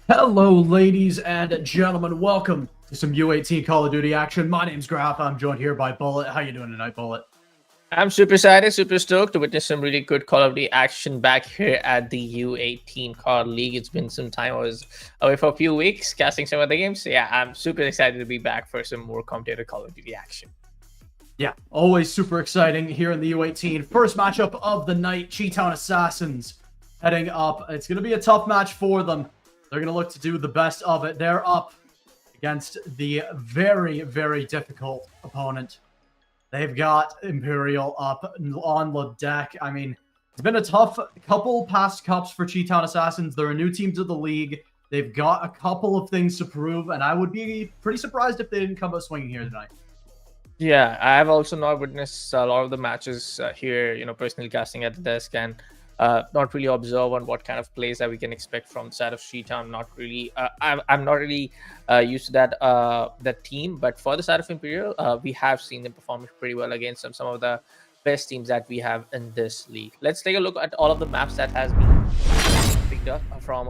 Hello, ladies and gentlemen. Welcome to some U18 Call of Duty action. My name's Graph. I'm joined here by Bullet. How you doing tonight, Bullet? I'm super excited, super stoked to witness some really good Call of Duty action back here at the U18 COD League. It's been some time. I was away for a few weeks casting some of the games. So yeah, I'm super excited to be back for some more competitive Call of Duty action. Yeah, always super exciting here in the U18. First matchup of the night, Town Assassins heading up. It's going to be a tough match for them. They're going to look to do the best of it. They're up against the very, very difficult opponent. They've got Imperial up on the deck. I mean, it's been a tough couple past cups for Town Assassins. They're a new team to the league. They've got a couple of things to prove, and I would be pretty surprised if they didn't come out swinging here tonight. Yeah, I've also not witnessed a lot of the matches here, personally casting at the desk and not really observe on what kind of plays that we can expect from the side of Town. Not really, I'm not really used to that team, but for the side of Imperial, we have seen them perform pretty well against some of the best teams that we have in this league. Let's take a look at all of the maps that has been picked up from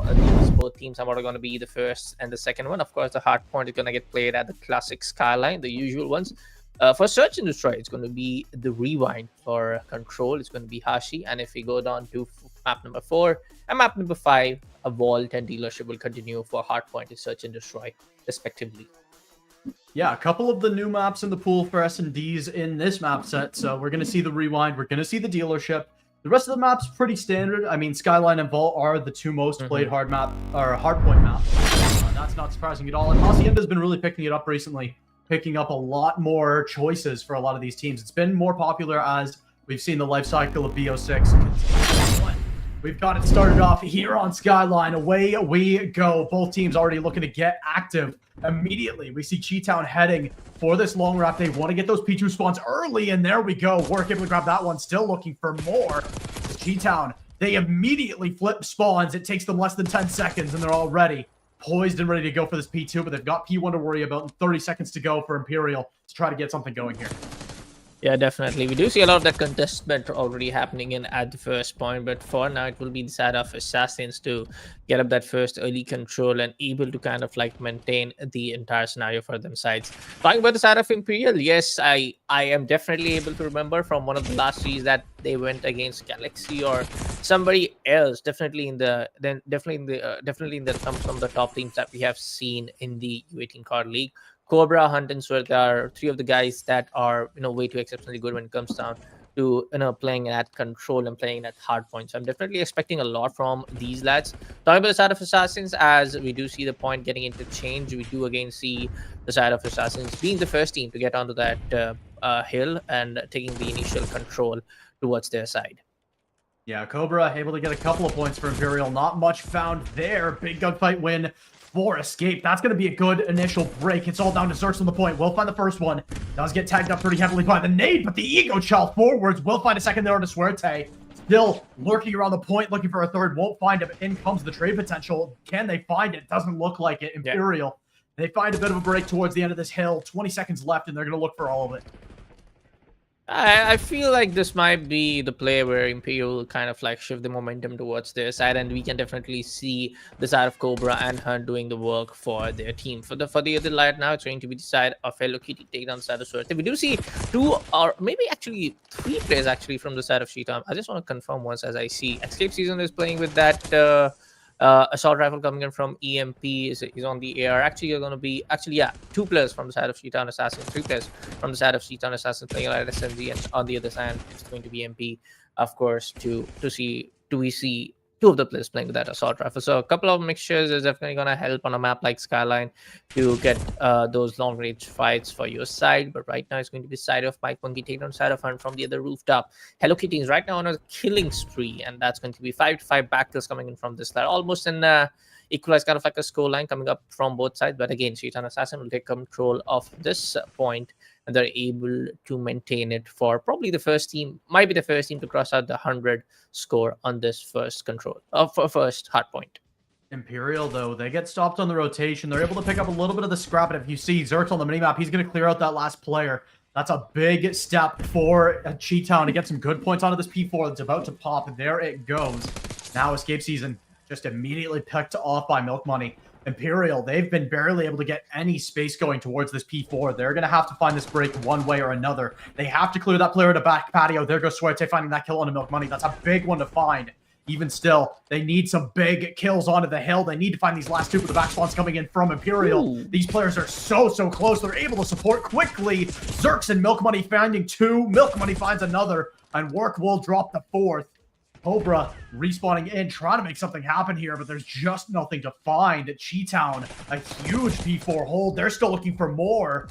both teams. I'm going to be the first and the second one. Of course, the hard point is going to get played at the classic Skyline, the usual ones. For Search and Destroy, it's going to be the Rewind. For Control, it's going to be Hashi. And if we go down to map number 4 and map number 5, a Vault and Dealership will continue for Hardpoint and Search and Destroy, respectively. Yeah, a couple of the new maps in the pool for S&Ds in this map set. So we're going to see the Rewind. We're going to see the Dealership. The rest of the maps pretty standard. I mean, Skyline and Vault are the two most played hardpoint maps. That's not surprising at all. And Hacienda's been really picking it up recently, picking up a lot more choices for a lot of these teams. It's been more popular as we've seen the life cycle of BO6. We've got it started off here on Skyline. Away we go. Both teams already looking to get active immediately. We see Town heading for this long wrap. They want to get those P2 spawns early, and there we go. Work able to grab that one. Still looking for more. Town, they immediately flip spawns. It takes them less than 10 seconds, and they're all ready. Poised and ready to go for this P2, but they've got P1 to worry about and 30 seconds to go for Imperial to try to get something going here. Yeah, definitely. We do see a lot of that contestment already happening in at the first point, but for now it will be the side of Assassins to get up that first early control and able to kind of like maintain the entire scenario for them sides. Talking about the side of Imperial, yes, I am definitely able to remember from one of the last series that they went against Galaxy or somebody else. Definitely in the comes from the top teams that we have seen in the U18 COD League. Cobra, Hunt, and Swirt are three of the guys that are way too exceptionally good when it comes down to playing at control and playing at hard points. So I'm definitely expecting a lot from these lads. Talking about the side of Assassins, as we do see the point getting interchanged, we do again see the side of Assassins being the first team to get onto that hill and taking the initial control towards their side. Yeah, Cobra able to get a couple of points for Imperial. Not much found there. Big gunfight win for Escape. That's going to be a good initial break. It's all down to Zerx on the point. Will find the first one. Does get tagged up pretty heavily by the nade, but the Ego Chow forwards. Will find a second there on Suerte. Still lurking around the point, looking for a third. Won't find it. In comes the trade potential. Can they find it? Doesn't look like it. Imperial. Yeah. They find a bit of a break towards the end of this hill. 20 seconds left, and they're going to look for all of it. I feel like this might be the play where Imperial kind of like shift the momentum towards their side, and we can definitely see the side of Cobra and Hunt doing the work for their team. For the other light now, it's going to be the side of Hello Kitty take down the side of Sword. We do see 2 or maybe actually 3 players actually from the side of Cheetah. I just want to confirm once as I see Escape Season is playing with that assault rifle coming in from EMP is on the AR. Actually, you're going to be 2 players from the side of Town Assassins, 3 players from the side of Town Assassins playing at SMG, and on the other side it's going to be MP, of course. We see 2 of the players playing with that assault rifle. So a couple of mixtures is definitely going to help on a map like Skyline to get those long range fights for your side. But right now it's going to be side of Mike Monkey taking on side of Hunt from the other rooftop. Hello Kitty is right now on a killing spree, and that's going to be 5-5 back kills coming in from this side, almost in equalized kind of like a score line coming up from both sides. But again, Town Assassin will take control of this point, and they're able to maintain it for probably the first team, might be the first team to cross out the 100 score on this first control for first hard point. Imperial, though, they get stopped on the rotation. They're able to pick up a little bit of the scrap, and if you see Zerx on the minimap, he's going to clear out that last player. That's a big step for Town to get some good points onto this P4 that's about to pop, and there it goes. Now Escape Season just immediately picked off by Milk Money. Imperial, they've been barely able to get any space going towards this P4. They're going to have to find this break one way or another. They have to clear that player to back patio. There goes Suerte finding that kill on a Milk Money. That's a big one to find. Even still, they need some big kills onto the hill. They need to find these last two with the back spawns coming in from Imperial. Ooh. These players are so close. They're able to support quickly. Zerks and Milk Money finding two. Milk Money finds another. And Work will drop the fourth. Cobra respawning in, trying to make something happen here, but there's just nothing to find. Chi-Town, a huge P4 hold. They're still looking for more.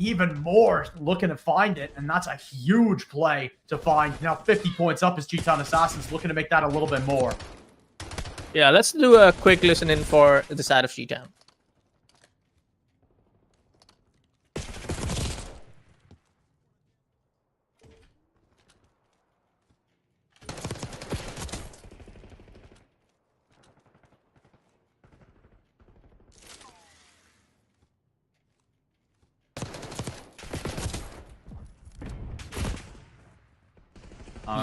Even more looking to find it, and that's a huge play to find. Now 50 points up as Town Assassins looking to make that a little bit more. Yeah, let's do a quick listen in for the side of Chi-Town.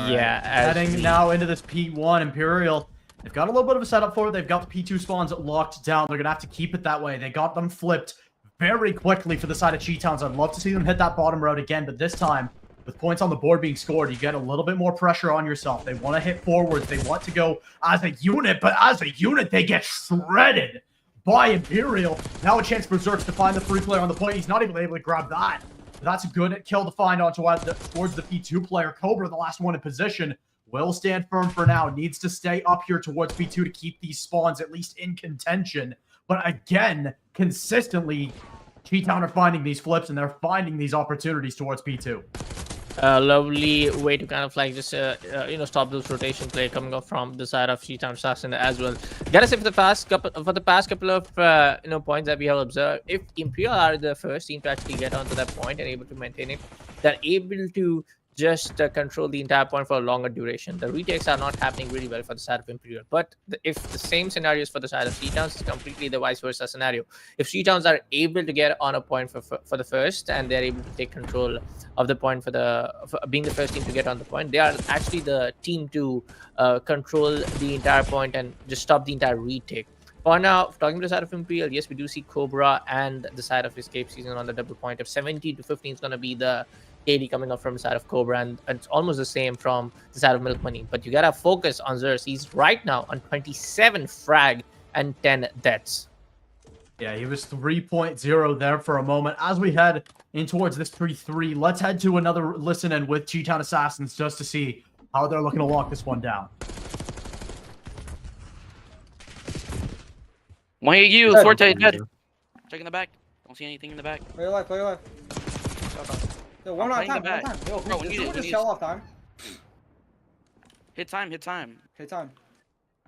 Yeah, heading now into this P1 Imperial. They've got a little bit of a setup for it. They've got the P2 spawns locked down. They're going to have to keep it that way. They got them flipped very quickly for the side of Chi-Towns. I'd love to see them hit that bottom road again, but this time, with points on the board being scored, you get a little bit more pressure on yourself. They want to hit forwards. They want to go as a unit, but as a unit, they get shredded by Imperial. Now a chance for Zerks to find the free player on the point. He's not even able to grab that. That's a good kill to find on towards the P2 player. Cobra, the last one in position, will stand firm for now. Needs to stay up here towards P2 to keep these spawns at least in contention. But again, consistently, Chi-Town are finding these flips and they're finding these opportunities towards P2. Lovely way to kind of like just stop those rotation play coming up from the side of Town Assassin as well. Gotta say for the past couple of points that we have observed, if Imperial are the first team to actually get onto that point and able to maintain it, they're able to just control the entire point for a longer duration. The retakes are not happening really well for the side of Imperial. But if the same scenario is for the side of Chi-Towns, it's completely the vice versa scenario. If Chi-Towns are able to get on a point for the first, and they're able to take control of the point for being the first team to get on the point, they are actually the team to control the entire point and just stop the entire retake. For now, talking to the side of Imperial, yes, we do see Cobra and the side of Escape Season on the double point of 17 to 15 is going to be the KD coming up from the side of Cobra, and it's almost the same from the side of Milk Money. But you gotta focus on Zers. He's right now on 27 frag and 10 deaths. Yeah, he was 3.0 there for a moment. As we head in towards this 3-3, let's head to another listen in with Town Assassins just to see how they're looking to lock this one down. One hit you, Forte dead. Check in the back. Don't see anything in the back. Play alive, play alive. Yo, one more time, one time. Yo, bro, we just shell off time. Hit time, hit time. Hit time.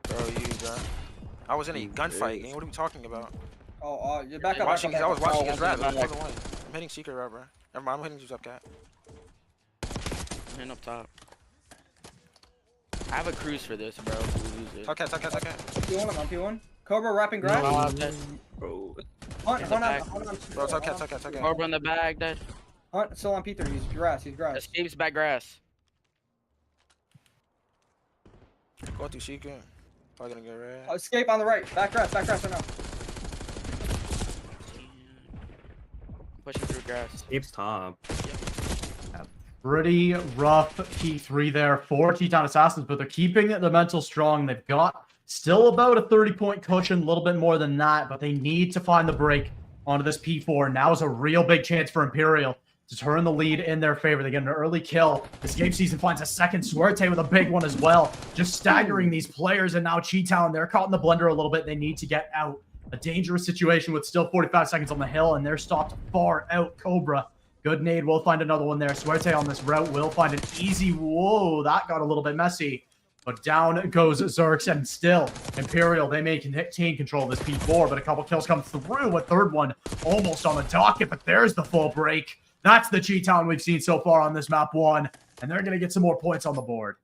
Bro, I was in a gunfight, gang. What are we talking about? Oh, you're back up. I was watching his rap. I'm hitting secret rap, bro. Never mind, I'm hitting you up, cat. I'm hitting up top. I have a cruise for this, bro. We lose it. Top cat. P1, I'm on P1. Cobra wrapping grass. Bro. Hunt on. Bro, top cat. Cobra in the bag, dead. Hunt still on P3. He's grass. Escapes back grass. Go through secret. Probably gonna get red. Escape on the right. Back grass right now. Pushing through grass. Escape's top. Pretty rough P3 there for Town Assassins, but they're keeping the mental strong. They've got still about a 30-point cushion, a little bit more than that, but they need to find the break onto this P4. Now is a real big chance for Imperial to turn the lead in their favor. They get an early kill. Escape Season finds a second. Suerte with a big one as well. Just staggering these players, and now Chi-Town, they're caught in the blender a little bit. They need to get out. A dangerous situation with still 45 seconds on the hill, and they're stopped far out. Cobra, good nade, will find another one there. Suerte on this route will find an easy. Whoa, that got a little bit messy. But down goes Zerks, and still, Imperial, they maintain control of this P4, but a couple kills come through. A third one almost on the docket, but there's the full break. That's the Chi-Town we've seen so far on this map 1, and they're going to get some more points on the board.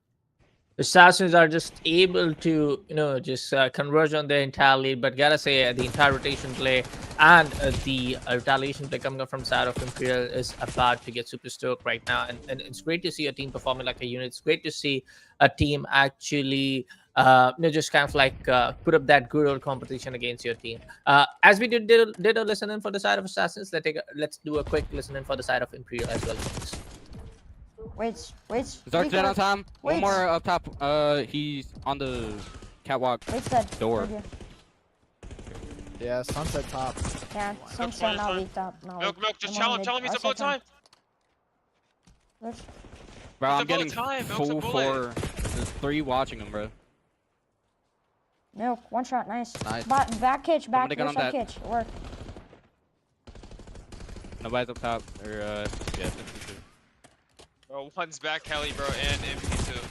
Assassins are just able to, just converge on their entire lead, but gotta say the entire rotation play and the retaliation play coming up from the side of Imperial is about to get super stoked right now, and it's great to see a team performing like a unit. It's great to see a team actually just kind of like put up that good old competition against your team. As we did a listen in for the side of Assassins, let's do a quick listen in for the side of Imperial as well. Wait. Zark dead on time. Wait. One more up top. He's on the catwalk Wait, dead. door. Right here. Yeah, sunset top. Yeah, sunset now weak top. Milk, just tell him he's about time. Which? Bro, It's I'm getting about time, Milk's a full bullet. for. There's 3 watching him, bro. Milk, one shot, nice. Nice. Back kitch, back Somebody got on side that. kitch. Work. Nobody's up top. Or, yeah. Bro, one's back heli, bro, and MP2.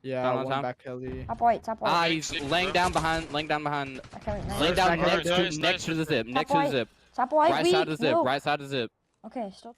Yeah, Down on one top. back heli. Top white. Ah, he's laying down behind. Okay, nice. Laying down Nice. next to the zip. Next to Top the zip. Top white, Right weak. side of the zip. Milk. Right side of the zip. Okay, still.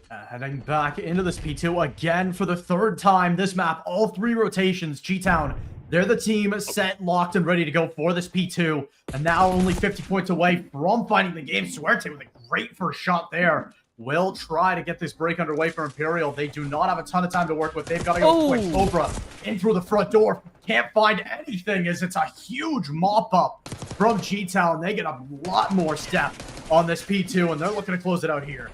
Heading back into this P2 again for the 3rd time this map. All 3 rotations. G-Town, they're the team set, locked, and ready to go for this P2. And now only 50 points away from finding the game. Suerte with a great first shot there. Will try to get this break underway for Imperial. They do not have a ton of time to work with. They've got to go quick. Cobra in through the front door. Can't find anything as it's a huge mop-up from G-Town. They get a lot more step on this P2, and they're looking to close it out here.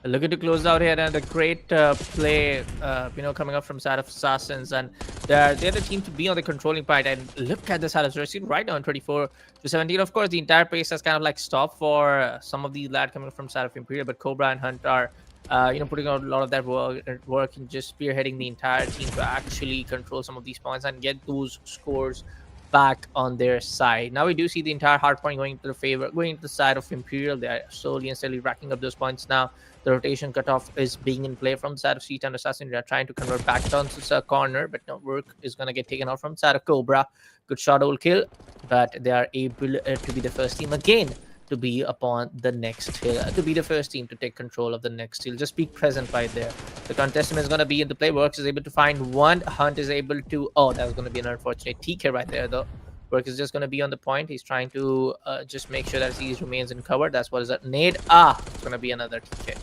Looking to close out here, and a great play, coming up from side of Assassins, and they're the team to be on the controlling part. And look at the side of Xerxes right now, 24-17. Of course, the entire pace has kind of like stopped for some of the lad coming from side of Imperial, but Cobra and Hunt are, putting out a lot of that work and just spearheading the entire team to actually control some of these points and get those scores back on their side. Now we do see the entire hard point going to the side of Imperial. They are slowly and steadily racking up those points now. The rotation cutoff is being in play from the side of Town Assassins. They are trying to convert back down to the corner, but no work is going to get taken out from the side of Cobra. Good shot, old kill, but they are able to be the first team again to be upon the next hill, to be the first team to take control of the next hill. Just be present right there. The contestant is going to be in the play. Works is able to find one. Hunt is able to... Oh, that was going to be an unfortunate TK right there, though. Work is just going to be on the point. He's trying to just make sure that he remains in cover. That's what is that nade. It's going to be another TK.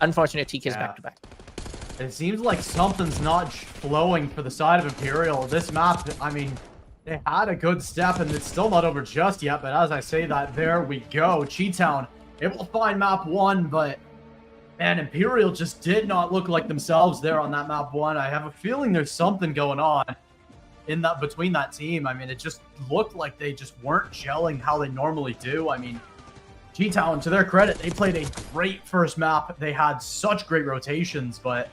Unfortunate TKs back to back. It seems like something's not flowing for the side of Imperial. This map, I mean, they had a good step, and it's still not over just yet. But as I say that, there we go. G-Town able to find map 1, but man, Imperial just did not look like themselves there on that map 1. I have a feeling there's something going on in that between that team. I mean, it just looked like they just weren't gelling how they normally do. I mean, G-Town, to their credit, they played a great first map. They had such great rotations, but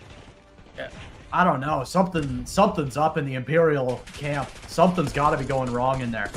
yeah, I don't know. Something's up in the Imperial camp. Something's got to be going wrong in there.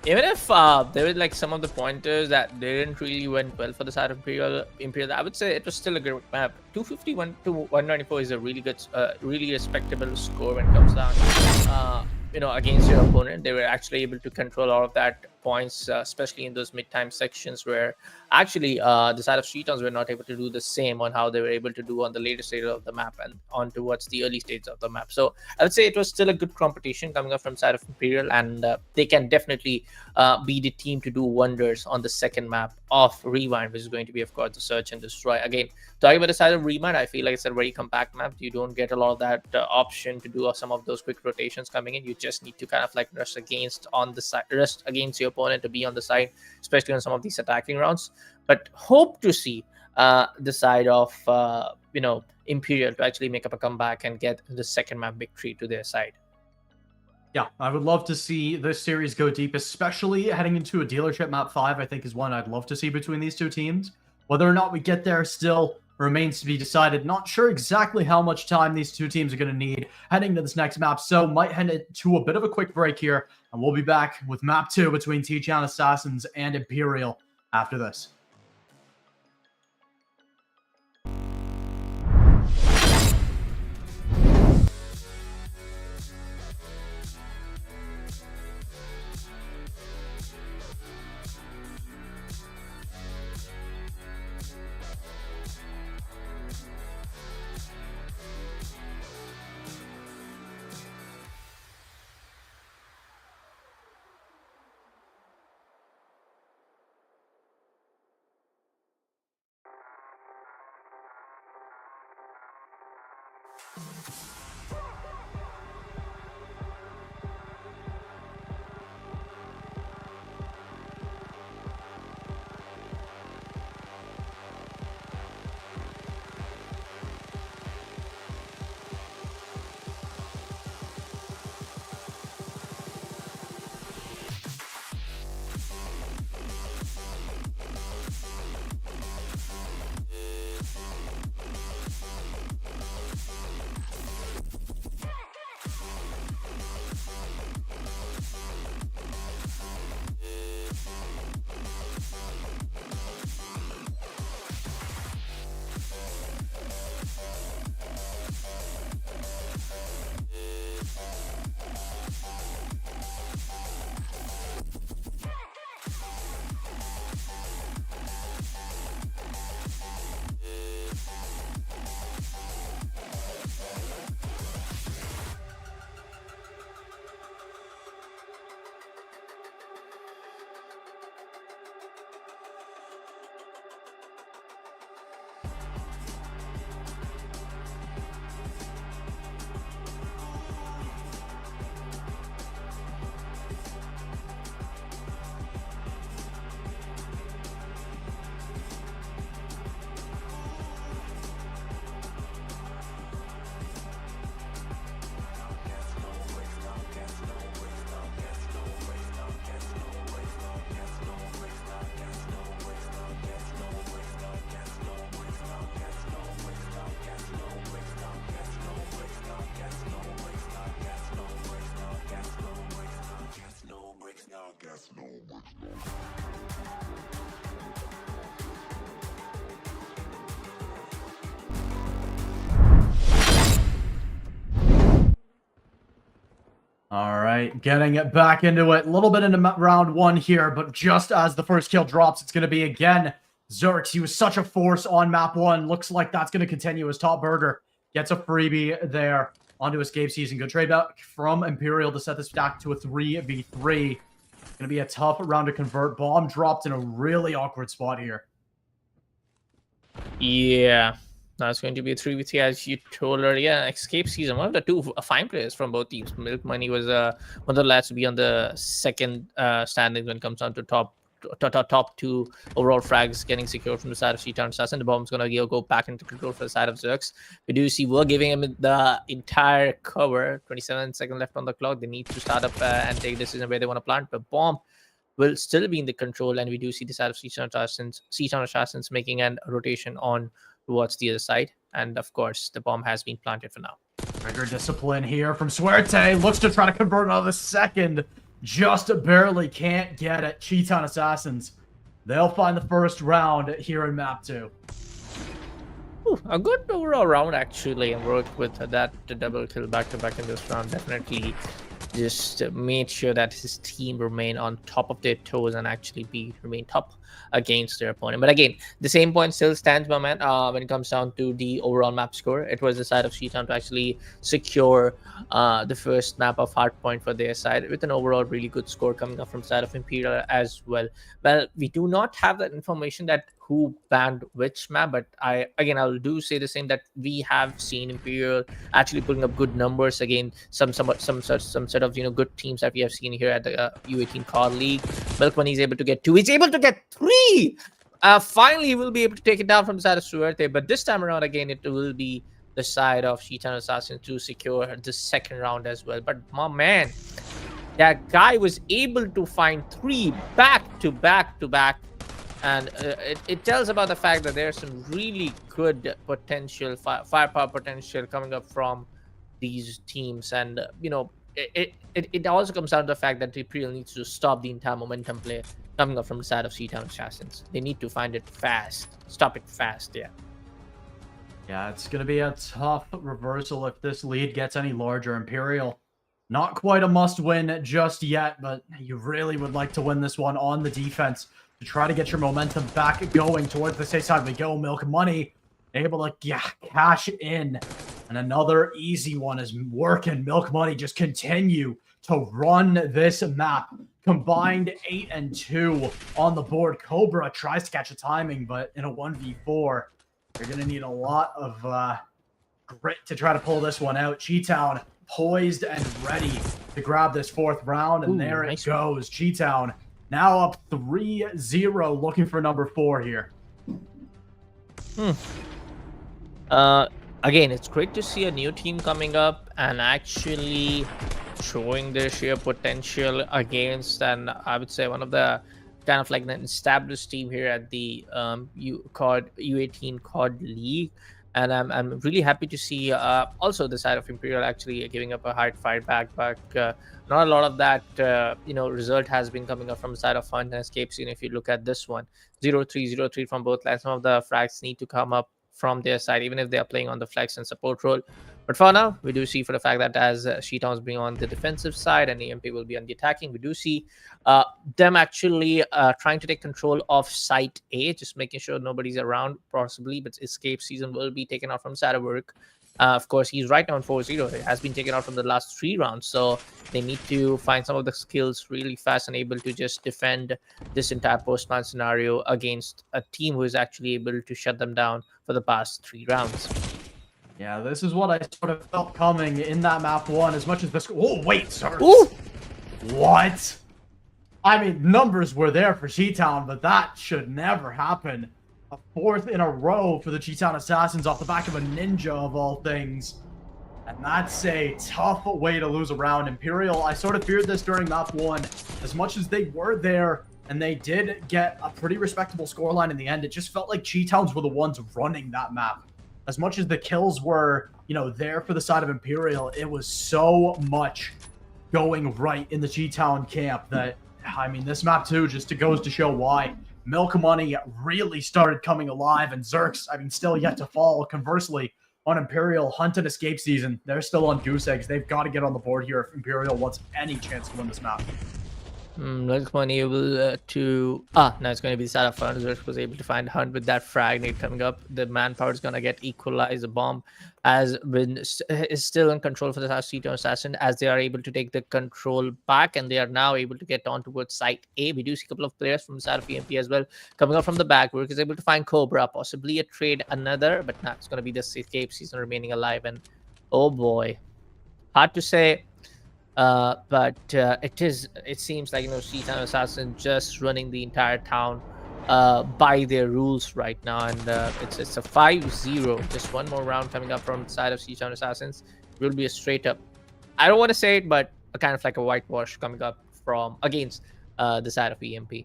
Even if there were like some of the pointers that didn't really went well for the side of Imperial, I would say it was still a good map. 251 to 194 is a really good, really respectable score when it comes down, against your opponent. They were actually able to control all of that points, especially in those mid-time sections where actually the side of Streetons were not able to do the same on how they were able to do on the later stage of the map and on towards the early stage of the map. So I would say it was still a good competition coming up from side of Imperial, and they can definitely be the team to do wonders on the second map of Rewind, which is going to be, of course, the Search and Destroy. Again, talking about the side of Rewind, I feel like it's a very compact map. You don't get a lot of that option to do some of those quick rotations coming in. You just need to kind of like rush against your opponent to be on the side, especially on some of these attacking rounds. But hope to see the side of Imperial to actually make up a comeback and get the second map victory to their side. Yeah, I would love to see this series go deep, especially heading into a dealership map 5. I think is one I'd love to see between these two teams. Whether or not we get there still remains to be decided. Not sure exactly how much time these two teams are going to need heading to this next map, so might head to a bit of a quick break here, and we'll be back with map 2 between Town Assassins and Imperial after this. All right, getting it back into it. A little bit into round one here, but just as the first kill drops, it's going to be again Zerx. He was such a force on map one. Looks like that's going to continue as Top Burger gets a freebie there onto Escape Season. Good trade back from Imperial to set this back to a 3v3. Going to be a tough round to convert. Bomb dropped in a really awkward spot here. Yeah. That's going to be a 3v3 as you told earlier. Escape Season, one of the two fine players from both teams. Milk Money was one of the lads to be on the second standings when it comes down to top two overall frags getting secured from the side of Town Assassins. The bomb's going to go back into control for the side of Zerx. We do see we're giving him the entire cover. 27 seconds left on the clock. They need to start up and take a decision where they want to plant. But bomb will still be in the control, and we do see the side of Town Assassins making a rotation on towards the other side. And of course, the bomb has been planted for now. Trigger discipline here from Suerte. Looks to try to convert another second. Just barely can't get it. Town Assassins. They'll find the first round here in map 2. Ooh, a good overall round actually, and worked with that double kill back to back in this round. Definitely just made sure that his team remain on top of their toes and actually remain top against their opponent. But again, the same point still stands, my man. When it comes down to the overall map score, it was the side of Town to actually secure the first map of Hardpoint for their side, with an overall really good score coming up from side of Imperial as well. Well, we do not have that information that who banned which map, but I'll do say the same, that we have seen Imperial actually putting up good numbers. Again, some sort of good teams that we have seen here at the U18 COD League. Milk Money is able to get 2. He's able to get 3. Finally, he will be able to take it down from the side of Suerte, but this time around again it will be the side of Town Assassins to secure the second round as well. But my man, that guy was able to find 3 back to back. And it tells about the fact that there's some really good potential, firepower potential coming up from these teams. And, it also comes down to the fact that Imperial needs to stop the entire momentum play coming up from the side of Town Assassins. They need to find it fast. Stop it fast, yeah. Yeah, it's going to be a tough reversal if this lead gets any larger. Imperial, not quite a must-win just yet, but you really would like to win this one on the defense to try to get your momentum back going towards the safe side. We go. Milk Money able to cash in, and another easy one is working. Milk Money just continue to run this map. Combined 8 and 2 on the board. Cobra tries to catch a timing, but in a 1v4, you're going to need a lot of grit to try to pull this one out. Town poised and ready to grab this 4th round, and there it goes. Town now up 3-0, looking for number 4 here. Again, it's great to see a new team coming up and actually showing their sheer potential against, and I would say one of the kind of like an established team here at the U18 COD League. And I'm really happy to see also the side of Imperial actually giving up a hard fight back. But not a lot of that result has been coming up from the side of Hunt and Escape Scene. If you look at this one, 0-3 from both sides. Some of the frags need to come up from their side, even if they are playing on the flex and support role. But for now, we do see for the fact that as Town's being on the defensive side and EMP will be on the attacking, we do see them actually trying to take control of Site A, just making sure nobody's around possibly, but Escape Season will be taken out from side of work. Of course, he's right now on 4-0. It has been taken out from the last 3 rounds, so they need to find some of the skills really fast and able to just defend this entire post-man scenario against a team who is actually able to shut them down for the past 3 rounds. Yeah, this is what I sort of felt coming in that map 1, as much as this... Oh, wait, sir. Ooh! What? I mean, numbers were there for Town, but that should never happen. A 4th in a row for the Town Assassins off the back of a ninja of all things. And that's a tough way to lose a round. Imperial, I sort of feared this during map 1. As much as they were there and they did get a pretty respectable scoreline in the end, it just felt like Towns were the ones running that map. As much as the kills were, there for the side of Imperial, it was so much going right in the Town camp that, I mean, this map 2 just goes to show why. Milk Money really started coming alive, and Zerx, I mean, still yet to fall. Conversely, on Imperial. Hunt and escape season. They're still on goose eggs. They've got to get on the board here if Imperial wants any chance to win this map. Looks unable to. No, it's going to be the side of Hunt. Zerk was able to find Hunt with that frag nade coming up. The manpower is going to get equalized. The bomb is still in control for the Town Assassin as they are able to take the control back, and they are now able to get on towards site A. We do see a couple of players from the side of EMP as well coming up from the back. Work is able to find Cobra, possibly a trade, another, but not. It's going to be the escape season remaining alive, and oh boy, hard to say. But it seems like, Town Assassin just running the entire town by their rules right now, and it's a 5-0. Just one more round coming up from the side of Town Assassins. It will be a straight up, I don't want to say it, but a kind of like a whitewash coming up from against the side of EMP.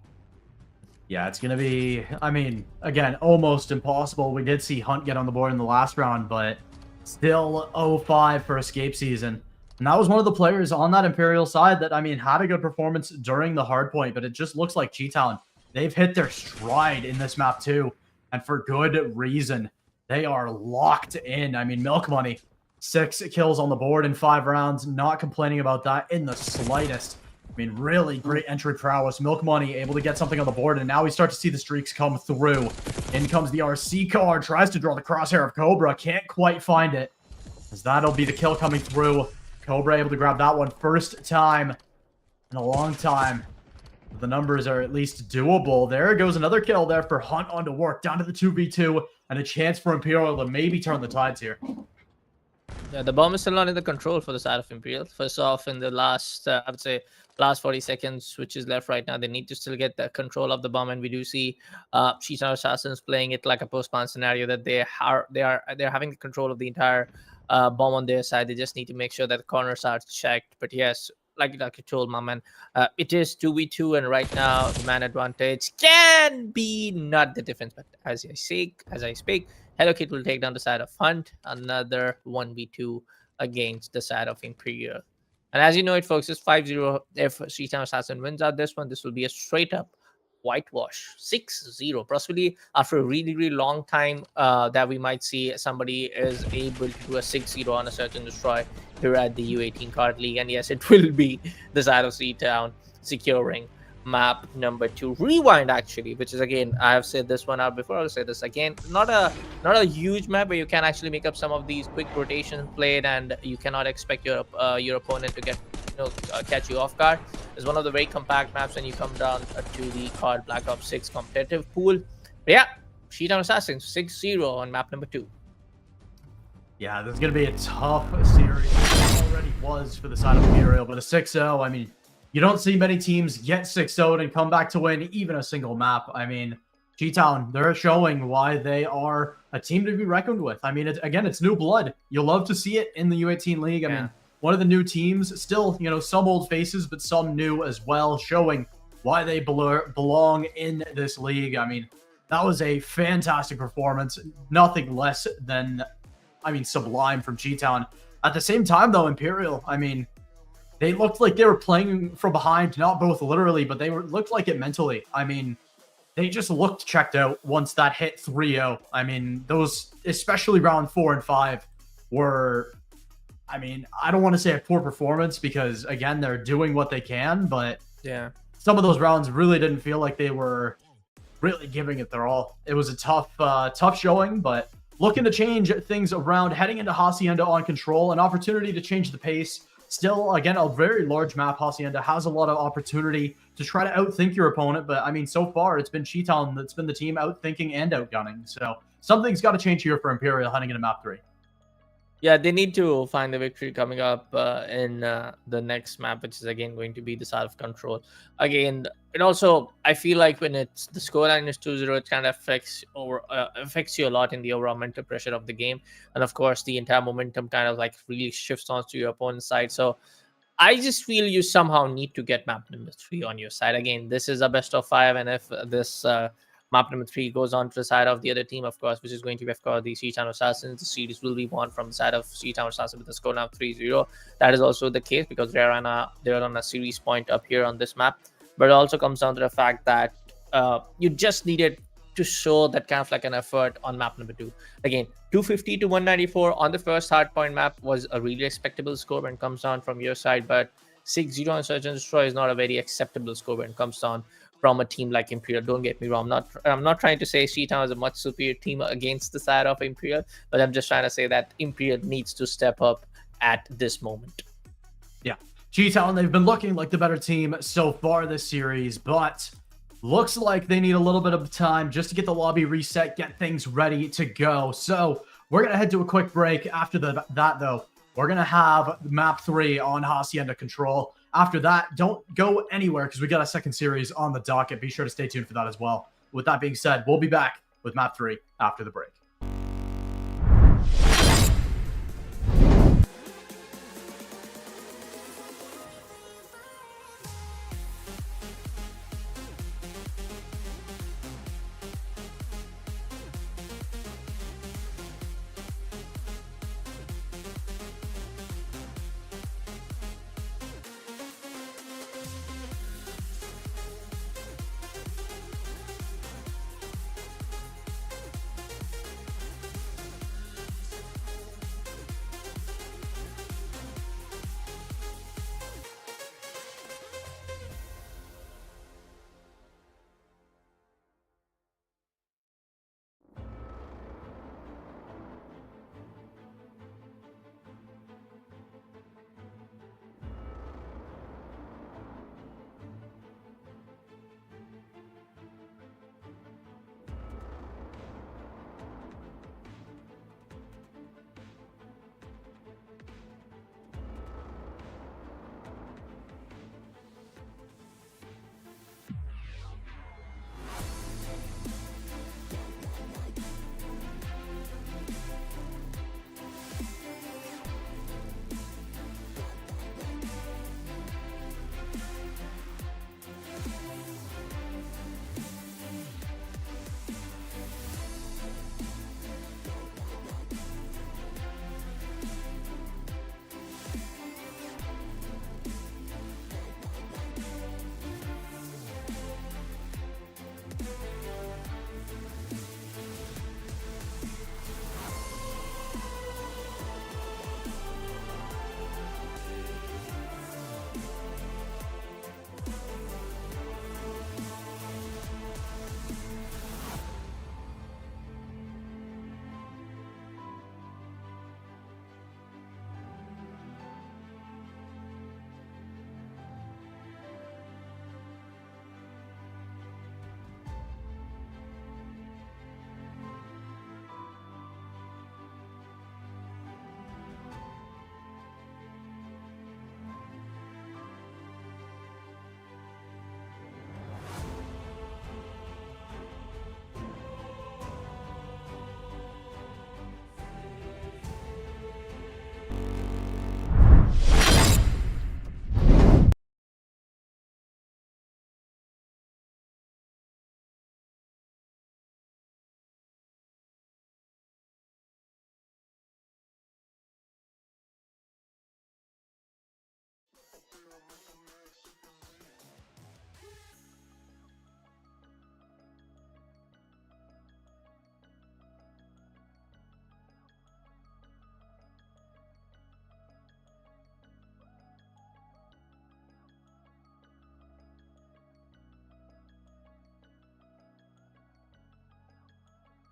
Yeah, it's going to be, I mean, again, almost impossible. We did see Hunt get on the board in the last round, but still 0-5 for escape season. And that was one of the players on that Imperial side that, I mean, had a good performance during the hard point, but it just looks like G-Town, they've hit their stride in this map too, and for good reason. They are locked in. I mean, Milk Money, 6 kills on the board in 5 rounds, not complaining about that in the slightest. I mean, really great entry prowess. Milk Money able to get something on the board, and now we start to see the streaks come through. In comes the RC card, tries to draw the crosshair of Cobra, can't quite find it, as that'll be the kill coming through. Cobra able to grab that one first time in a long time. The numbers are at least doable. There goes another kill there for Hunt on to work. Down to the 2v2 and a chance for Imperial to maybe turn the tides here. Yeah, the bomb is still not in the control for the side of Imperial. First off, in the last, I would say, last 40 seconds, which is left right now, they need to still get the control of the bomb, and we do see Town Assassins playing it like a post-ban scenario that they're having the control of the entire bomb on their side. They just need to make sure that the corners are checked. But yes, like you told, my man, it is 2v2, and right now the man advantage can be not the difference. But as I speak, Hello Kid will take down the side of Hunt. Another 1v2 against the side of Imperial. And as you know it, folks, it's 5-0. If Town Assassin wins out this one, this will be a straight up whitewash, 6-0, possibly after a really, really long time that we might see somebody is able to do a 6-0 on a search and destroy here at the U18 card league. And yes, it will be the side of Town securing map number 2. Rewind, actually, which is, again, I have said this one out before, I'll say this again, not a huge map where you can actually make up some of these quick rotations played, and you cannot expect your opponent to get catch you off guard. It's one of the very compact maps when you come down to the COD Black Ops 6 competitive pool. But yeah, Town Assassins 6-0 on map number 2. Yeah, this is going to be a tough series. It already was for the side of Imperial, but a 6-0, I mean, you don't see many teams get 6-0'd and come back to win even a single map. I mean, G-Town, they're showing why they are a team to be reckoned with. I mean, it's new blood. You'll love to see it in the U18 League. I mean, one of the new teams, still, some old faces, but some new as well, showing why they belong in this league. I mean, that was a fantastic performance. Nothing less than, sublime from G-Town. At the same time, though, Imperial, I mean, they looked like they were playing from behind, not both literally, but they looked like it mentally. I mean, they just looked checked out once that hit 3-0. I mean, those, especially round 4 and 5, were, I don't want to say a poor performance because, again, they're doing what they can, but yeah, some of those rounds really didn't feel like they were really giving it their all. It was a tough showing, but looking to change things around, heading into Hacienda on control, an opportunity to change the pace. Still, again, a very large map. Hacienda has a lot of opportunity to try to outthink your opponent, but so far it's been G-Town that's been the team outthinking and outgunning. So something's got to change here for Imperial heading into map 3. Yeah, they need to find the victory coming up in the next map, which is again going to be the side of control. Again, and also I feel like when it's the scoreline is 2-0, it kind of affects you a lot in the overall mental pressure of the game, and of course the entire momentum kind of like really shifts onto your opponent's side. So I just feel you somehow need to get map number 3 on your side. Again, this is a best of 5, and if this map number 3 goes on to the side of the other team, of course, which is going to be, of course, the Town Assassins. The series will be won from the side of Town Assassins with the score now 3-0. That is also the case because they're on a series point up here on this map. But it also comes down to the fact that you just needed to show that kind of like an effort on map number 2. Again, 250 to 194 on the first hardpoint map was a really respectable score when it comes down from your side, but 6-0 on Search and Destroy is not a very acceptable score when it comes down from a team like Imperial. Don't get me wrong. I'm not trying to say Sheetown is a much superior team against the side of Imperial, but I'm just trying to say that Imperial needs to step up at this moment. Yeah. G-Town, they've been looking like the better team so far this series, but looks like they need a little bit of time just to get the lobby reset, get things ready to go. So we're going to head to a quick break. After that, though, we're going to have map 3 on Hacienda Control. After that, don't go anywhere because we got a second series on the docket. Be sure to stay tuned for that as well. With that being said, we'll be back with map 3 after the break.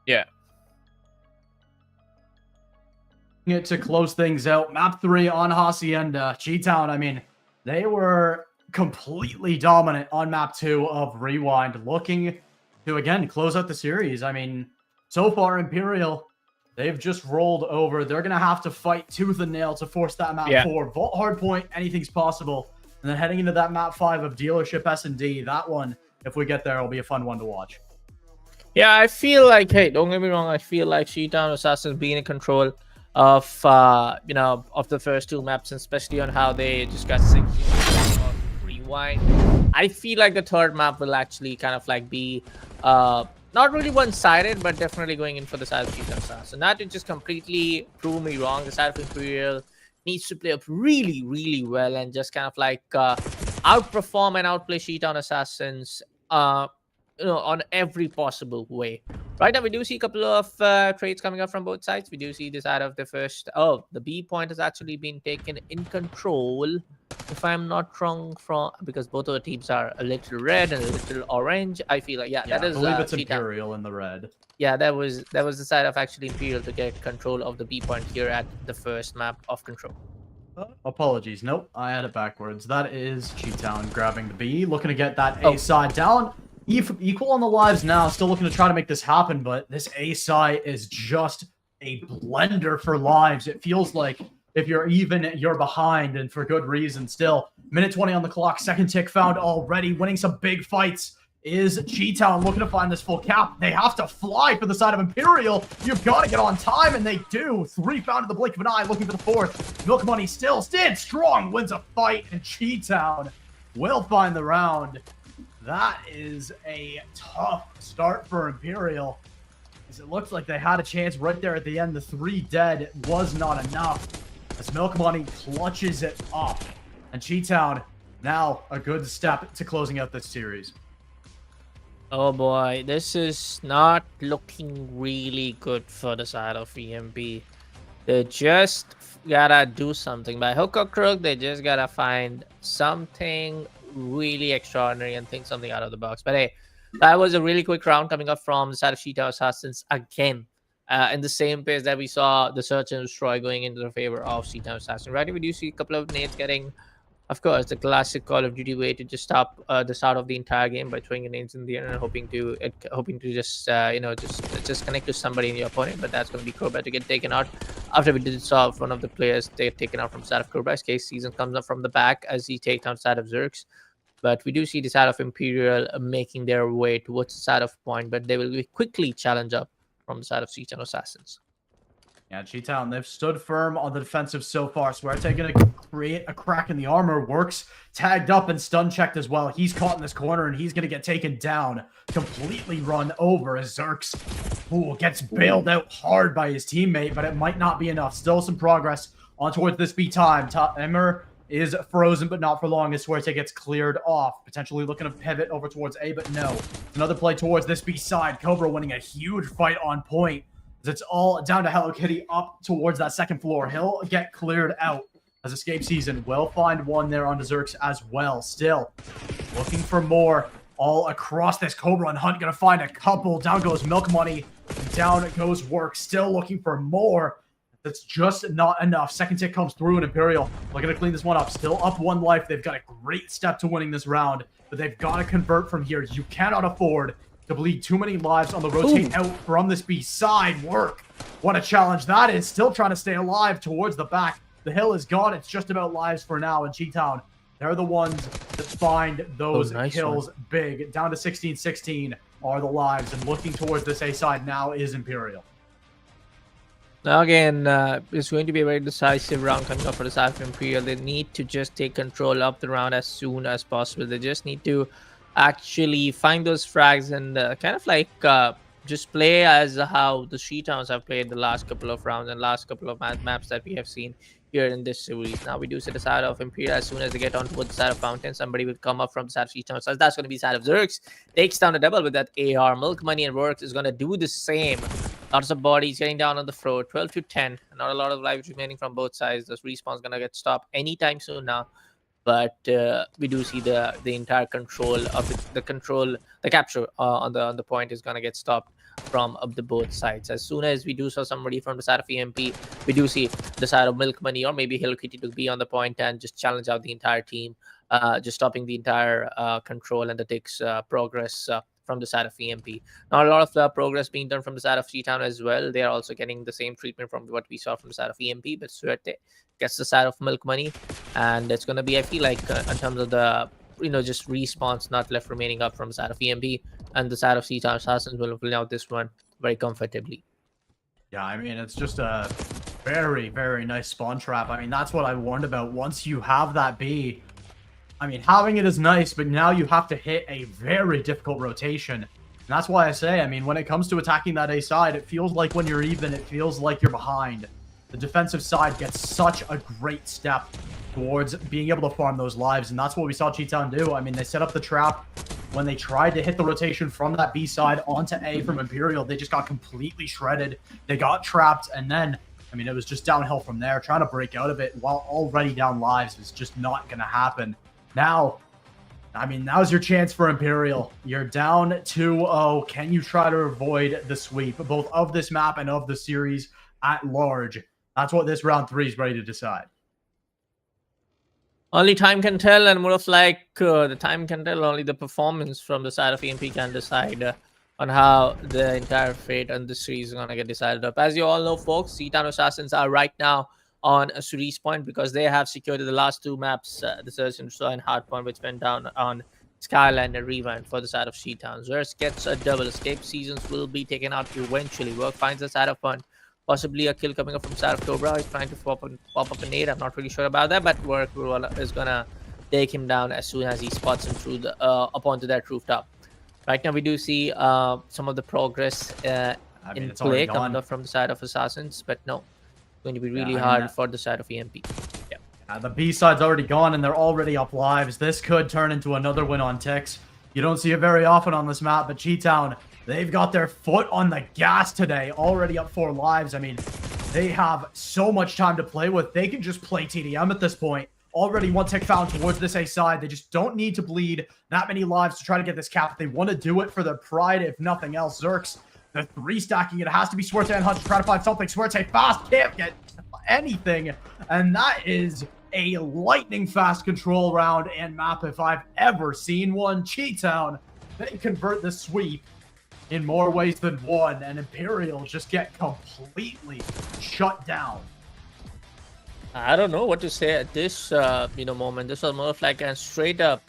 Yeah. To close things out, map 3 on Hacienda. G-Town, I mean, they were completely dominant on map 2 of Rewind, looking to, again, close out the series. I mean, so far, Imperial, they've just rolled over. They're going to have to fight tooth and nail to force that map 4. Vault Hardpoint, anything's possible. And then heading into that map 5 of Dealership S&D, that one, if we get there, will be a fun one to watch. Yeah, I feel like, hey, don't get me wrong, I feel like Town Assassins being in control of of the first 2 maps, and especially on how they just got 6 of Rewind. I feel like the third map will actually kind of like be not really one-sided, but definitely going in for the side of Town Assassins. And that to just completely prove me wrong. The side of Imperial needs to play up really, really well and just kind of like outperform and outplay Town Assassins on every possible way. Right now, we do see a couple of trades coming up from both sides. We do see this out of the first. Oh, the B point has actually been taken in control, if I'm not wrong, from because both of the teams are a little red and a little orange. I feel like that is. I believe it's Cheetah. Imperial in the red. Yeah, that was the side of actually Imperial to get control of the B point here at the first map of control. Apologies. Nope, I had it backwards. That is G-Town grabbing the B, looking to get that A side down. Equal on the lives now, still looking to try to make this happen, but this A side is just a blender for lives. It feels like if you're even, you're behind, and for good reason still. Minute 20 on the clock, second tick found already, winning some big fights. Is G-Town looking to find this full cap? They have to fly for the side of Imperial. You've got to get on time, and they do. 3 found in the blink of an eye, looking for the 4th. Milk Money still stands strong, wins a fight, and G-Town will find the round. That is a tough start for Imperial, as it looks like they had a chance right there at the end. The 3 dead was not enough, as Milk Money clutches it up. And G-Town now a good step to closing out this series. Oh boy, this is not looking really good for the side of EMP. They just gotta do something. By hook or crook, they just gotta find something really extraordinary and think something out of the box. But hey, that was a really quick round coming up from the side of Town Assassins again. In the same pace that we saw the Search and Destroy going into the favor of Town Assassins. Right, we do see a couple of nades getting, of course, the classic Call of Duty way to just stop the start of the entire game by throwing your nades in the air and hoping to just just connect to somebody in your opponent. But that's going to be Cobra to get taken out. After we did saw one of the players get taken out from side of Cobra's case, Season comes up from the back as he takes down side of Zerx. But we do see the side of Imperial making their way towards the side of point, but they will be quickly challenged up from the side of Town Assassins. Yeah, G-Town, they've stood firm on the defensive so far. Suerte going to create a crack in the armor. Works tagged up and stun checked as well. He's caught in this corner, and he's going to get taken down. Completely run over as Zerx gets bailed out hard by his teammate, but it might not be enough. Still some progress on towards this B time. Emmer is frozen, but not for long as Suerte gets cleared off. Potentially looking to pivot over towards A, but no. Another play towards this B side. Cobra winning a huge fight on point. It's all down to Hello Kitty up towards that second floor. He'll get cleared out as Escape Season will find one there on Zerx as well. Still looking for more all across this Cobra and Hunt. Gonna find a couple. Down goes Milk Money. Down goes Work. Still looking for more. That's just not enough. Second tick comes through and Imperial looking to clean this one up. Still up 1 life. They've got a great step to winning this round, but they've got to convert from here. You cannot afford to bleed too many lives on the rotate out from this B side. Work. What a challenge that is. Still trying to stay alive towards the back. The hill is gone. It's just about lives for now. And G-Town, they're the ones that find those kills big. Down to 16-16 are the lives. And looking towards this A side now is Imperial. Now again, it's going to be a very decisive round coming up for the side of Imperial. They need to just take control of the round as soon as possible. They just need to actually find those frags and kind of like just play as how the Street Towns have played the last couple of rounds and last couple of maps that we have seen here in this series. Now we do see the side of Imperial. As soon as they get on towards the side of Fountain, somebody will come up from the side of Street Towns. So that's going to be the side of Zerx. Takes down the double with that AR. Milk Money and Works is going to do the same. Lots of bodies getting down on the floor. 12 to 10. Not a lot of lives remaining from both sides. This respawn is going to get stopped anytime soon now. But we do see the entire control of the capture on the point is going to get stopped from the both sides. As soon as we do saw somebody from the side of EMP, we do see the side of Milk Money or maybe Hello Kitty to be on the point and just challenge out the entire team, just stopping the entire control and the ticks progress from the side of EMP. Now a lot of the progress being done from the side of G-Town as well. They are also getting the same treatment from what we saw from the side of EMP, but Suerte gets the side of Milk Money, and it's going to be, I feel like, in terms of the just respawns not left remaining up from the side of EMP, and the side of Town Assassins will win out this one very comfortably. Yeah, I mean, it's just a very, very nice spawn trap. I mean, that's what I warned about. Once you have that B, I mean, having it is nice, but now you have to hit a very difficult rotation. And that's why I say, I mean, when it comes to attacking that A side, it feels like when you're even, it feels like you're behind. The defensive side gets such a great step towards being able to farm those lives, and that's what we saw G-Town do. I mean, they set up the trap when they tried to hit the rotation from that B side onto A from Imperial, they just got completely shredded. They got trapped, and then, I mean, it was just downhill from there. Trying to break out of it while already down lives is just not going to happen. Now, I mean, now's your chance for Imperial. You're down 2-0. Can you try to avoid the sweep, both of this map and of the series at large? That's what this round 3 is ready to decide. Only time can tell, and more of like the time can tell. Only the performance from the side of EMP can decide on how the entire fate on this series is going to get decided up. As you all know, folks, Town Assassins are right now on a series point because they have secured the last 2 maps, the Search and Destroy and Hardpoint, which went down on Skyline and Rewind for the side of Town. Zers gets a double. Escape Seasons will be taken out eventually. Work finds the side of one. Possibly a kill coming up from side of Cobra. He's trying to pop up a nade. I'm not really sure about that, but Work is gonna take him down as soon as he spots him through the up onto that rooftop. Right now, we do see some of the progress in play coming up from the side of Assassins, but no, it's going to be really hard for the side of EMP. Yeah. The B side's already gone, and they're already up lives. This could turn into another win on ticks. You don't see it very often on this map, but Town, they've got their foot on the gas today, already up 4 lives. I mean, they have so much time to play with. They can just play TDM at this point. Already 1 tick found towards this A side. They just don't need to bleed that many lives to try to get this cap. They want to do it for their pride, if nothing else. Zerks, the 3 stacking. It has to be Swerte and Hunt to try to find something. Swerte fast, can't get anything. And that is a lightning fast control round and map if I've ever seen one. Town, they convert the sweep in more ways than one, and Imperial just get completely shut down. I don't know what to say at this moment. This was more of like a straight up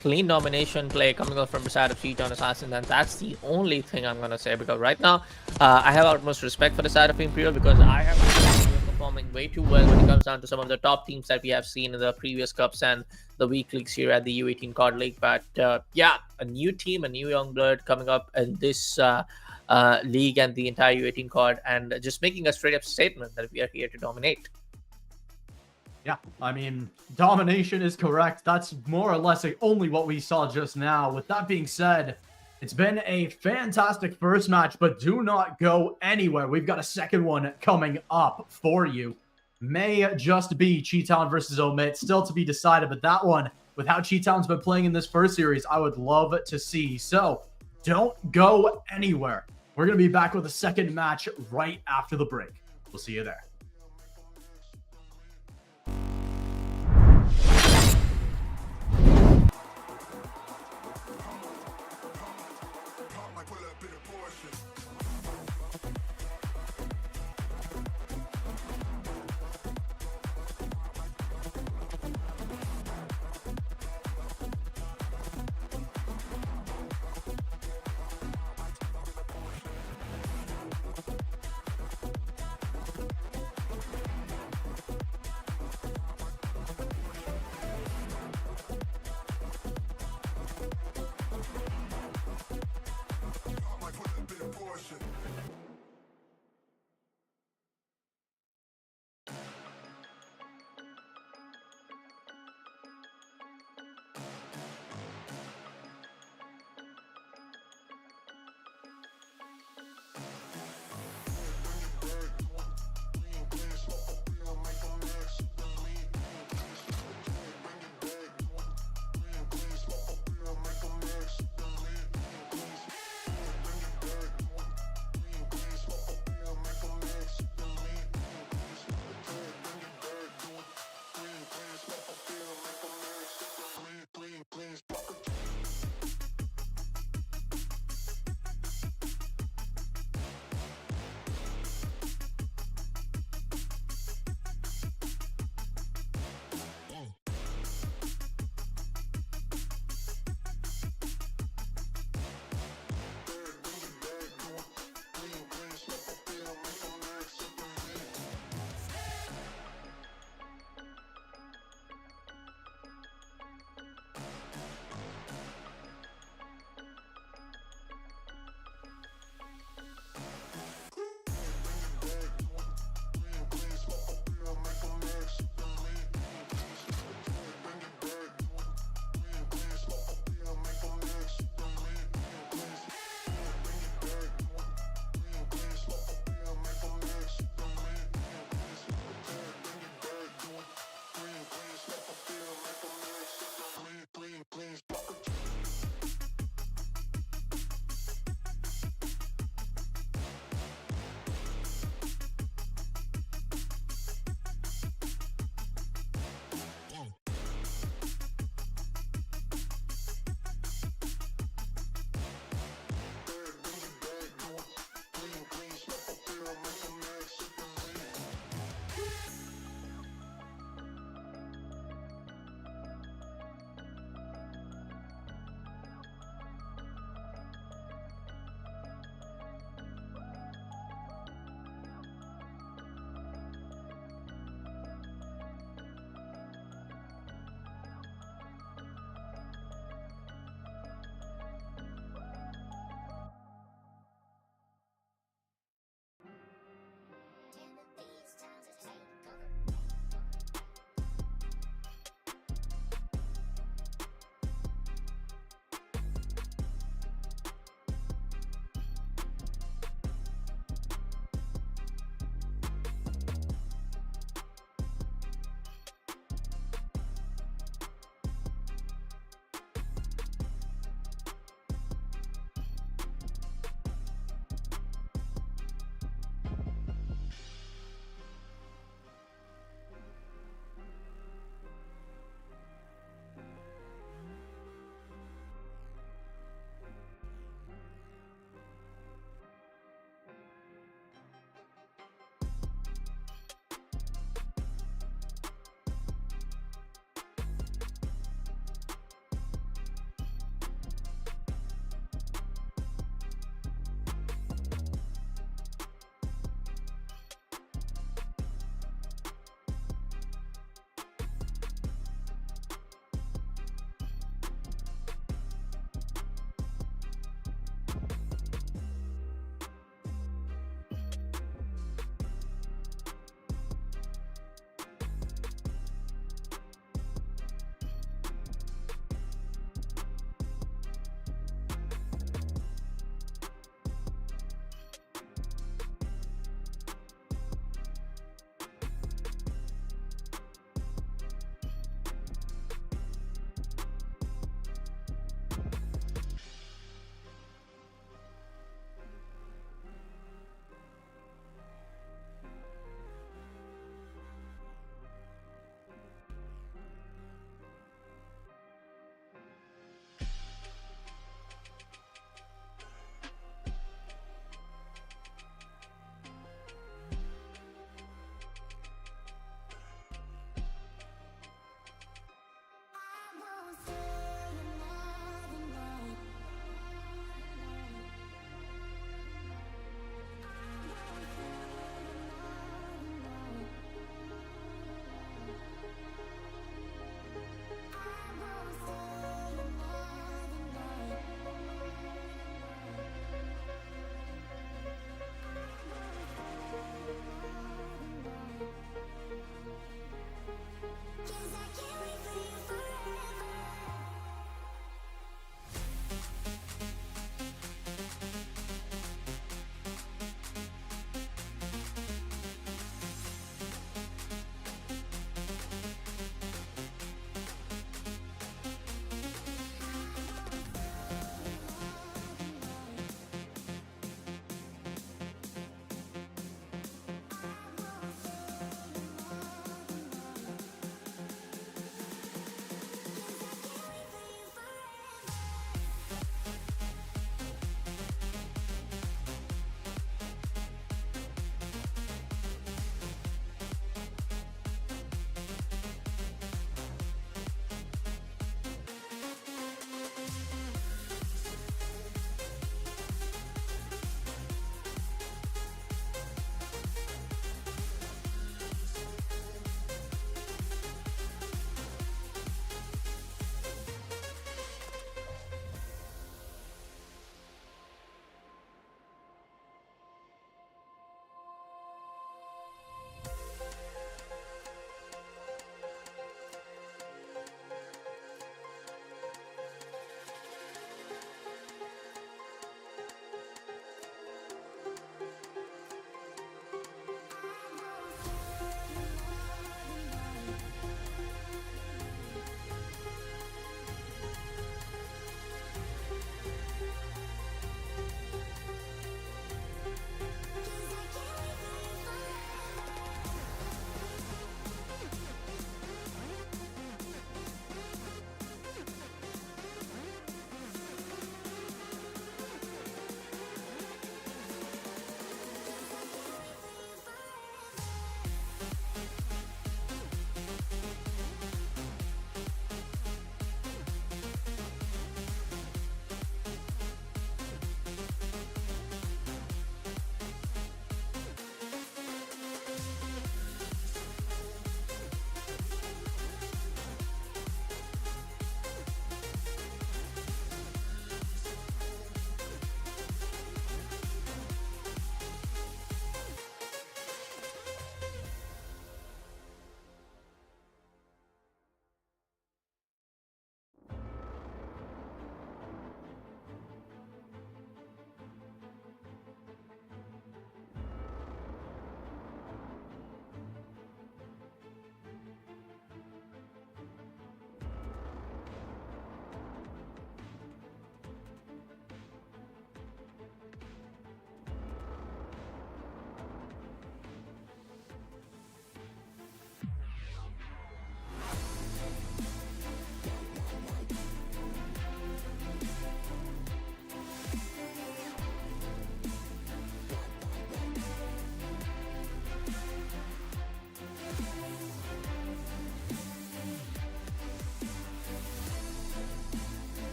clean domination play coming up from the side of Town Assassins, and that's the only thing I'm gonna say, because right now I have utmost respect for the side of Imperial, because I have performing way too well when it comes down to some of the top teams that we have seen in the previous cups and the week leagues here at the U18 COD League. But yeah, a new team, a new young blood coming up in this league and the entire U18 COD, and just making a straight up statement that we are here to dominate. Yeah, I mean, domination is correct. That's more or less only what we saw just now. With that being said, it's been a fantastic first match, but do not go anywhere. We've got a second one coming up for you. May just be Town versus Omit, still to be decided, but that one, with how Town's been playing in this first series, I would love to see. So, don't go anywhere. We're going to be back with a second match right after the break. We'll see you there.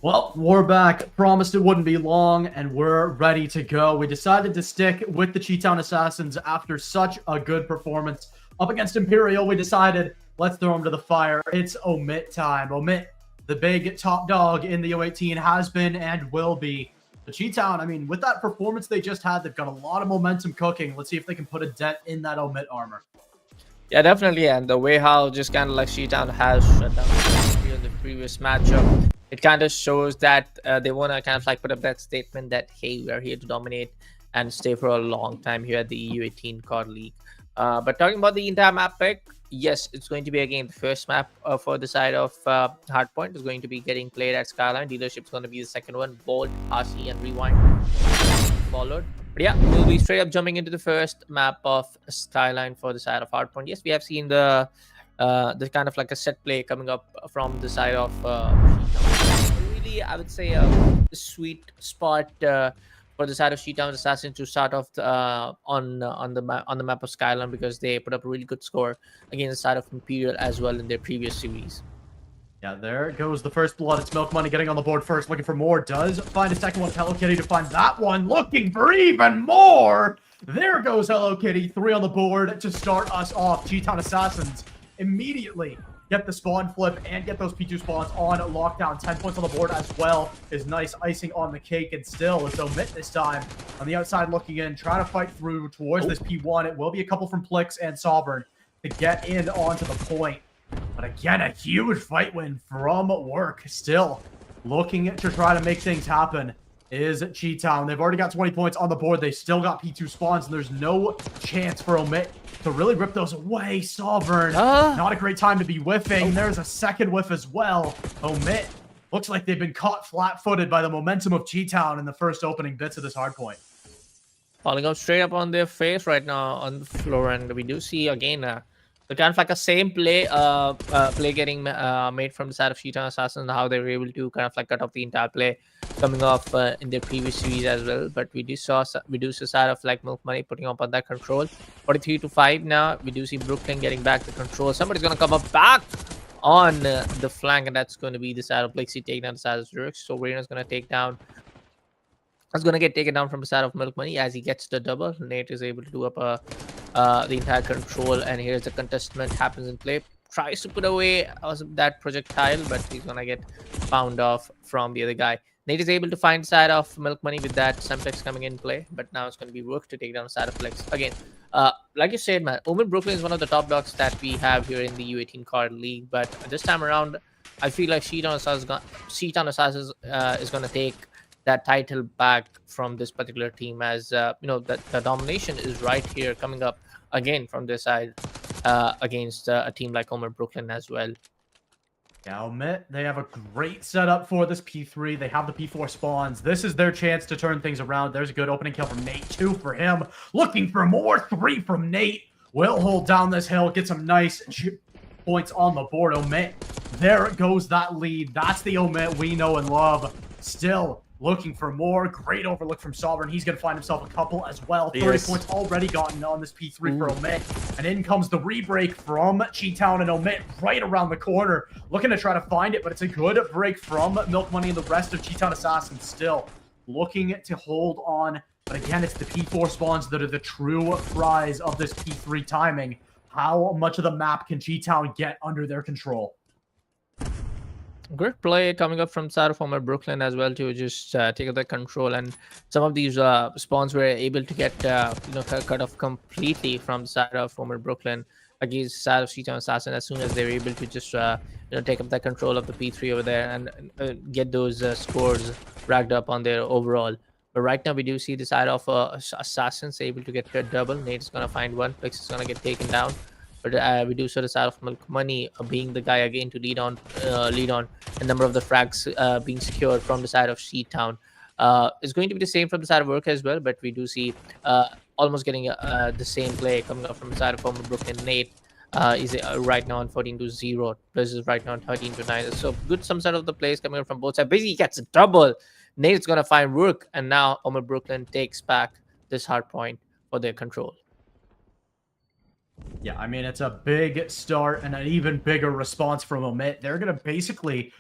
Well, we're back. Promised it wouldn't be long, and we're ready to go. We decided to stick with the Town Assassins after such a good performance up against Imperial. We decided, let's throw them to the fire. It's Omit time. Omit, the big top dog in the U18, has been and will be. The Town, I mean, with that performance they just had, they've got a lot of momentum cooking. Let's see if they can put a dent in that Omit armor. Yeah, definitely. And the way how just kind of like Town has shut down in the previous matchup, it kind of shows that they want to kind of like put up that statement that, hey, we are here to dominate and stay for a long time here at the U18 COD League. But talking about the entire map pick, yes, it's going to be again the first map for the side of Hardpoint is going to be getting played at Skyline. Dealership is going to be the second one. Bolt, RC, and Rewind followed. But yeah, we'll be straight up jumping into the first map of Skyline for the side of Hardpoint. Yes, we have seen the kind of like a set play coming up from the side of really, I would say a sweet spot for the side of Town Assassins to start off on the map of Skyline, because they put up a really good score against the side of Imperial as well in their previous series. Yeah, there goes the first blood. It's Milk Money getting on the board first, looking for more. Does find a second one. Hello Kitty to find that one, looking for even more. There goes Hello Kitty. 3 on the board to start us off. Town Assassins immediately get the spawn flip and get those P2 spawns on lockdown. 10 points on the board as well is nice icing on the cake. And still, it's Omit this time on the outside looking in, trying to fight through towards this P1. It will be a couple from Plix and Sovereign to get in onto the point. But again, a huge fight win from Work. Still looking to try to make things happen is Town. They've already got 20 points on the board. They still got P2 spawns, and there's no chance for Omit to really rip those away. Sovereign, not a great time to be whiffing. There's a second whiff as well. Omit looks like they've been caught flat-footed by the momentum of Town in the first opening bits of this hardpoint. Falling out straight up on their face right now on the floor, and we do see again the kind of like a same play getting made from the side of Town Assassins, how they were able to kind of like cut off the entire play coming off in their previous series as well. But we do see side of like Milk Money putting up on that control. 43-5 now. We do see Brooklyn getting back the control. Somebody's gonna come up back on the flank, and that's going to be the side of Plexi taking down the side of Zurich. So Rena's gonna take down. That's gonna get taken down from the side of Milk Money as he gets the double. Nate is able to do up the entire control, and here's the contestment happens in play. Tries to put away that projectile, but he's gonna get found off from the other guy. Nate is able to find side of Milk Money with that Semtex coming in play, but now it's going to be Work to take down side of Plex. Again, like you said, man, Omen Brooklyn is one of the top dogs that we have here in the U18 COD League, but this time around, I feel like Town Assassins is gonna take that title back from this particular team, as you know that the domination is right here coming up again from this side against a team like Omer Brooklyn as well. Yeah, I'll admit, they have a great setup for this P3. They have the P4 spawns. This is their chance to turn things around. There's a good opening kill from Nate. 2 for him. Looking for more. 3 from Nate. Will hold down this hill. Get some nice points on the board. Omit. There goes that lead. That's the Omit we know and love. Still looking for more. Great overlook from Sovereign. He's going to find himself a couple as well. 30 points already gotten on this P3 for Omit. And in comes the rebreak from Town and Omit right around the corner. Looking to try to find it, but it's a good break from Milk Money and the rest of Town Assassins still looking to hold on. But again, it's the P4 spawns that are the true prize of this P3 timing. How much of the map can Town get under their control? Great play coming up from side of Omer Brooklyn as well to just take the control, and some of these spawns were able to get cut off completely from the side of Omer Brooklyn against side of Town Assassin as soon as they were able to just take up the control of the P3 over there and get those scores racked up on their overall. But right now we do see the side of Assassins able to get a double. Nate's gonna find one. Plex is gonna get taken down. But we do sort of side of Milk Money being the guy again to lead on a number of the frags being secured from the side of Town. It's going to be the same from the side of Work as well, but we do see almost getting the same play coming up from the side of Omer Brooklyn. Nate is right now on 14-0. Plus is right now on 13-9. So good some side of the plays coming up from both sides. Basically, he gets a double. Nate's gonna find Work, and now Omer Brooklyn takes back this hard point for their control. Yeah, I mean, it's a big start and an even bigger response from Omit. They're going to basically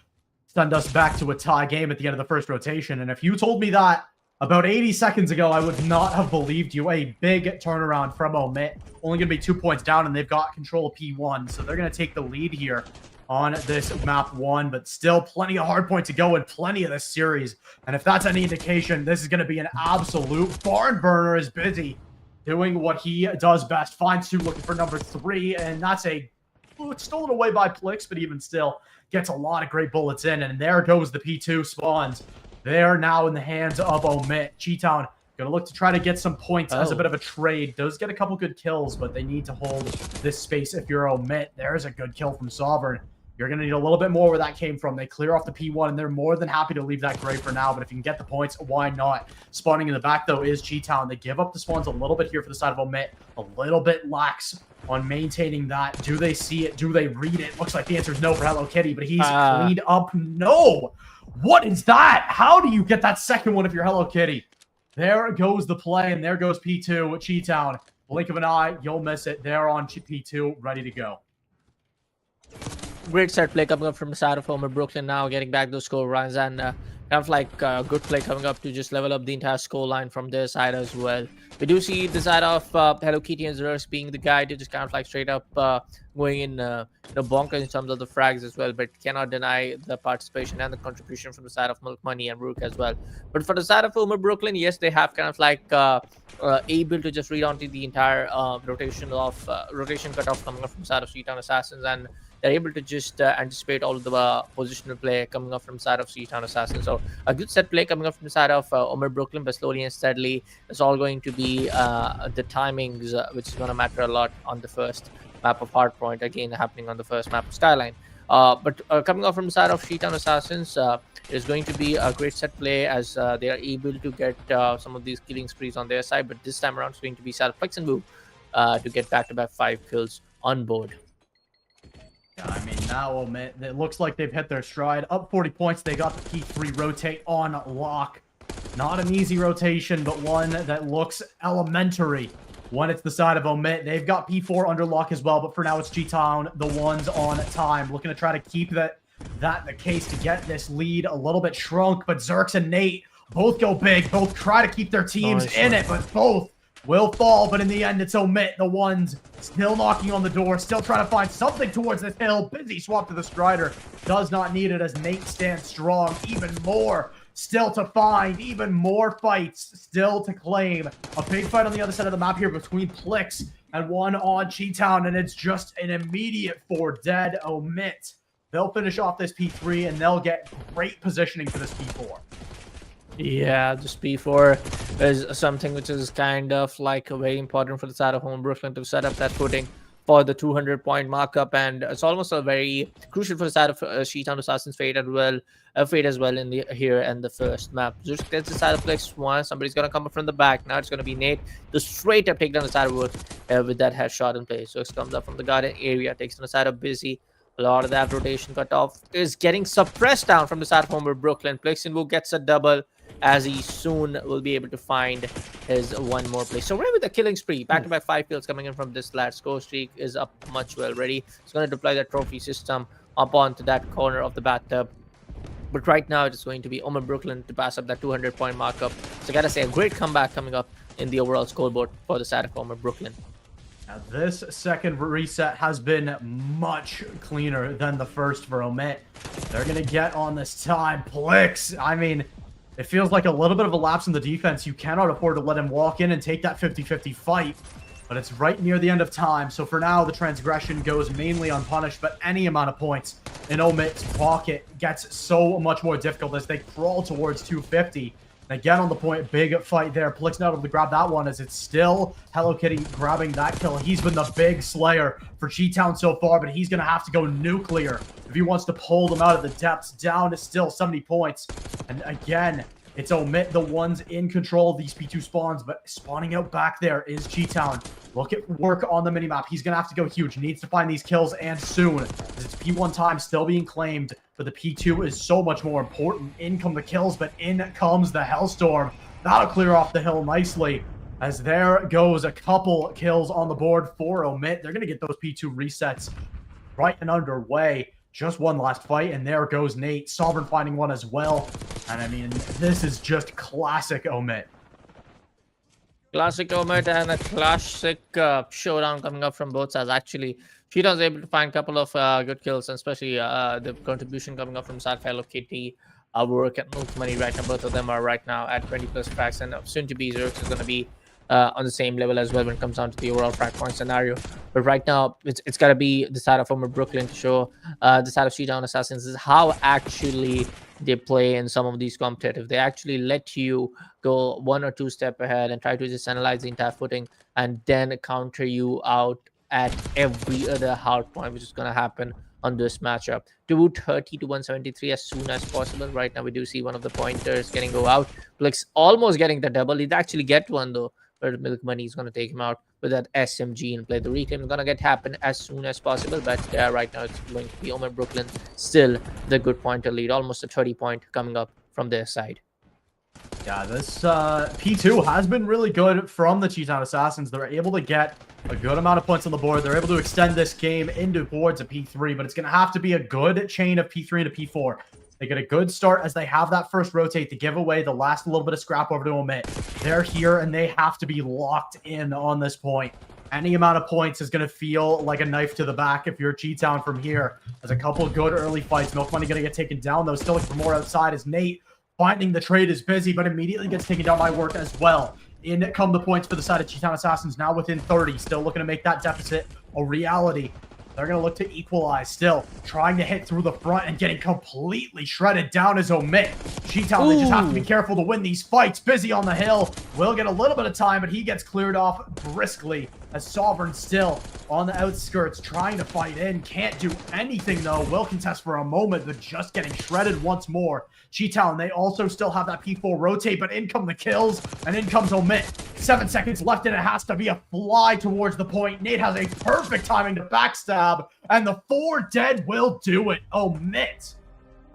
send us back to a tie game at the end of the first rotation. And if you told me that about 80 seconds ago, I would not have believed you. A big turnaround from Omit. Only going to be 2 points down, and they've got control of P1. So they're going to take the lead here on this map 1. But still plenty of hard point to go in plenty of this series. And if that's any indication, this is going to be an absolute barn burner. Is busy doing what he does best. Finds 2 looking for number 3, and that's it's stolen away by Plix, but even still gets a lot of great bullets in, and there goes the P2 spawns. They're now in the hands of Omit. Town gonna look to try to get some points as a bit of a trade. Does get a couple good kills, but they need to hold this space if you're Omit. There's a good kill from Sovereign. You're going to need a little bit more where that came from. They clear off the P1, and they're more than happy to leave that gray for now. But if you can get the points, why not? Spawning in the back, though, is Town. They give up the spawns a little bit here for the side of Omit. A little bit lax on maintaining that. Do they see it? Do they read it? Looks like the answer is no for Hello Kitty, but he's cleaned up. No! What is that? How do you get that second one if you're Hello Kitty? There goes the play, and there goes P2, Town. Blink of an eye, you'll miss it. They're on P2, ready to go. Great set play coming up from the side of Omer Brooklyn now, getting back those score runs, and kind of like good play coming up to just level up the entire score line from their side as well. We do see the side of Hello Kitty and Zerus being the guy to just kind of like straight up going in bonkers in terms of the frags as well, but cannot deny the participation and the contribution from the side of Milk Money and Rook as well. But for the side of Omer Brooklyn, yes, they have kind of like able to just read onto the entire rotation cutoff coming up from the side of Town Assassins, and they're able to just anticipate all of the positional play coming up from the side of Town Assassins. So a good set play coming up from the side of Omer Brooklyn, but slowly and steadily, it's all going to be the timings, which is going to matter a lot on the first map of Hardpoint, again happening on the first map of Skyline. But coming off from the side of Town Assassins, is going to be a great set play as they are able to get some of these killing sprees on their side. But this time around, it's going to be side of Flex and Boo to get back-to-back 5 kills on board. I mean, now Omit, it looks like they've hit their stride. Up 40 points, they got the P3 rotate on lock. Not an easy rotation, but one that looks elementary when it's the side of Omit. They've got P4 under lock as well, but for now it's Town, the ones on time. Looking to try to keep that the case to get this lead a little bit shrunk, but Zerks and Nate both go big, both try to keep their teams in it, but both will fall. But in the end, it's Omit, the ones still knocking on the door, still trying to find something towards this hill. Busy swap to the Strider, does not need it as Nate stands strong. Even more still to find, even more fights still to claim. A big fight on the other side of the map here between Plix and one on Town, and it's just an immediate 4 dead. Omit they'll finish off this P3 and they'll get great positioning for this P4. Yeah, this P4 is something which is kind of like very important for the side of home Brooklyn to set up that footing for the 200-point markup, and it's almost a very crucial for the side of Town Assassins Fate as well in the here and the first map. Just gets the side of Flex one. Somebody's gonna come up from the back. Now it's gonna be Nate. The straight up take down the side of Wood with that headshot in place. So it comes up from the garden area, takes on the side of Busy. A lot of that rotation cut off is getting suppressed down from the side of home Brooklyn. Plexenwu gets a double, as he soon will be able to find his one more play. So right with the killing spree, back-to-back 5 kills coming in from this lad. Score streak is up much well ready. He's going to deploy that trophy system up onto that corner of the bathtub. But right now, it's going to be Omer Brooklyn to pass up that 200-point markup. So I gotta say, a great comeback coming up in the overall scoreboard for the side of Omer Brooklyn. Now, this second reset has been much cleaner than the first for Omit. They're going to get on this time. Plix, I mean, it feels like a little bit of a lapse in the defense. You cannot afford to let him walk in and take that 50-50 fight. But it's right near the end of time. So for now, the transgression goes mainly unpunished. But any amount of points in Omit's pocket gets so much more difficult as they crawl towards 250. And again, on the point, big fight there. Plix not able to grab that one as it's still Hello Kitty grabbing that kill. He's been the big slayer for G-Town so far, but he's going to have to go nuclear if he wants to pull them out of the depths. Down to still 70 points. And again, it's Omit, the ones in control of these P2 spawns, but spawning out back there is G-Town. Look at work on the minimap. He's going to have to go huge. Needs to find these kills, and soon. As it's P1 time still being claimed, but the P2 is so much more important. In come the kills, but in comes the Hellstorm. That'll clear off the hill nicely, as there goes a couple kills on the board for Omit. They're going to get those P2 resets right and underway. Just one last fight, and there goes Nate. Sovereign finding one as well. And I mean, this is just classic Omit. Classic Omit and a classic showdown coming up from both sides. Actually, Cheetah's able to find a couple of good kills, and especially the contribution coming up from side Hello Kitty, work and Milk Money right now. Both of them are right now at 20 plus cracks, and soon to be Xerx is going to be on the same level as well when it comes down to the overall frag point scenario. But right now, it's got to be the side of Omer Brooklyn to show the side of Town Assassins is how actually they play in some of these competitive. They actually let you go 1 or 2 steps ahead and try to just analyze the entire footing and then counter you out at every other hard point, which is going to happen on this matchup. 230 to 173 as soon as possible. Right now, we do see one of the pointers getting go out. Plix almost getting the double. He'd actually get one though, but Milk Money is going to take him out with that SMG and play. The reclaim is going to get happen as soon as possible, but right now it's going to be Omer Brooklyn still the good pointer lead, almost a 30-point coming up from their side. Yeah, this P2 has been really good from the Town Assassins. They're able to get a good amount of points on the board. They're able to extend this game into towards a P3, but it's going to have to be a good chain of P3 into P4. They get a good start as they have that first rotate to give away the last little bit of scrap over to Omit. They're here, and they have to be locked in on this point. Any amount of points is going to feel like a knife to the back if you're G-Town from here. There's a couple of good early fights. Milk Money going to get taken down, though. Still looking for more outside as Nate finding the trade is busy, but immediately gets taken down by work as well. In come the points for the side of Town Assassins, now within 30. Still looking to make that deficit a reality. They're going to look to equalize still. Trying to hit through the front and getting completely shredded down as Omit. G-Town, they just have to be careful to win these fights. Busy on the hill. Will get a little bit of time, but he gets cleared off briskly as Sovereign still on the outskirts trying to fight in. Can't do anything, though. Will contest for a moment, but just getting shredded once more. G-Town, they also still have that P4 rotate, but in come the kills, and in comes Omit. 7 seconds left, and it has to be a fly towards the point. Nate has a perfect timing to backstab, and the 4 dead will do it. Omit,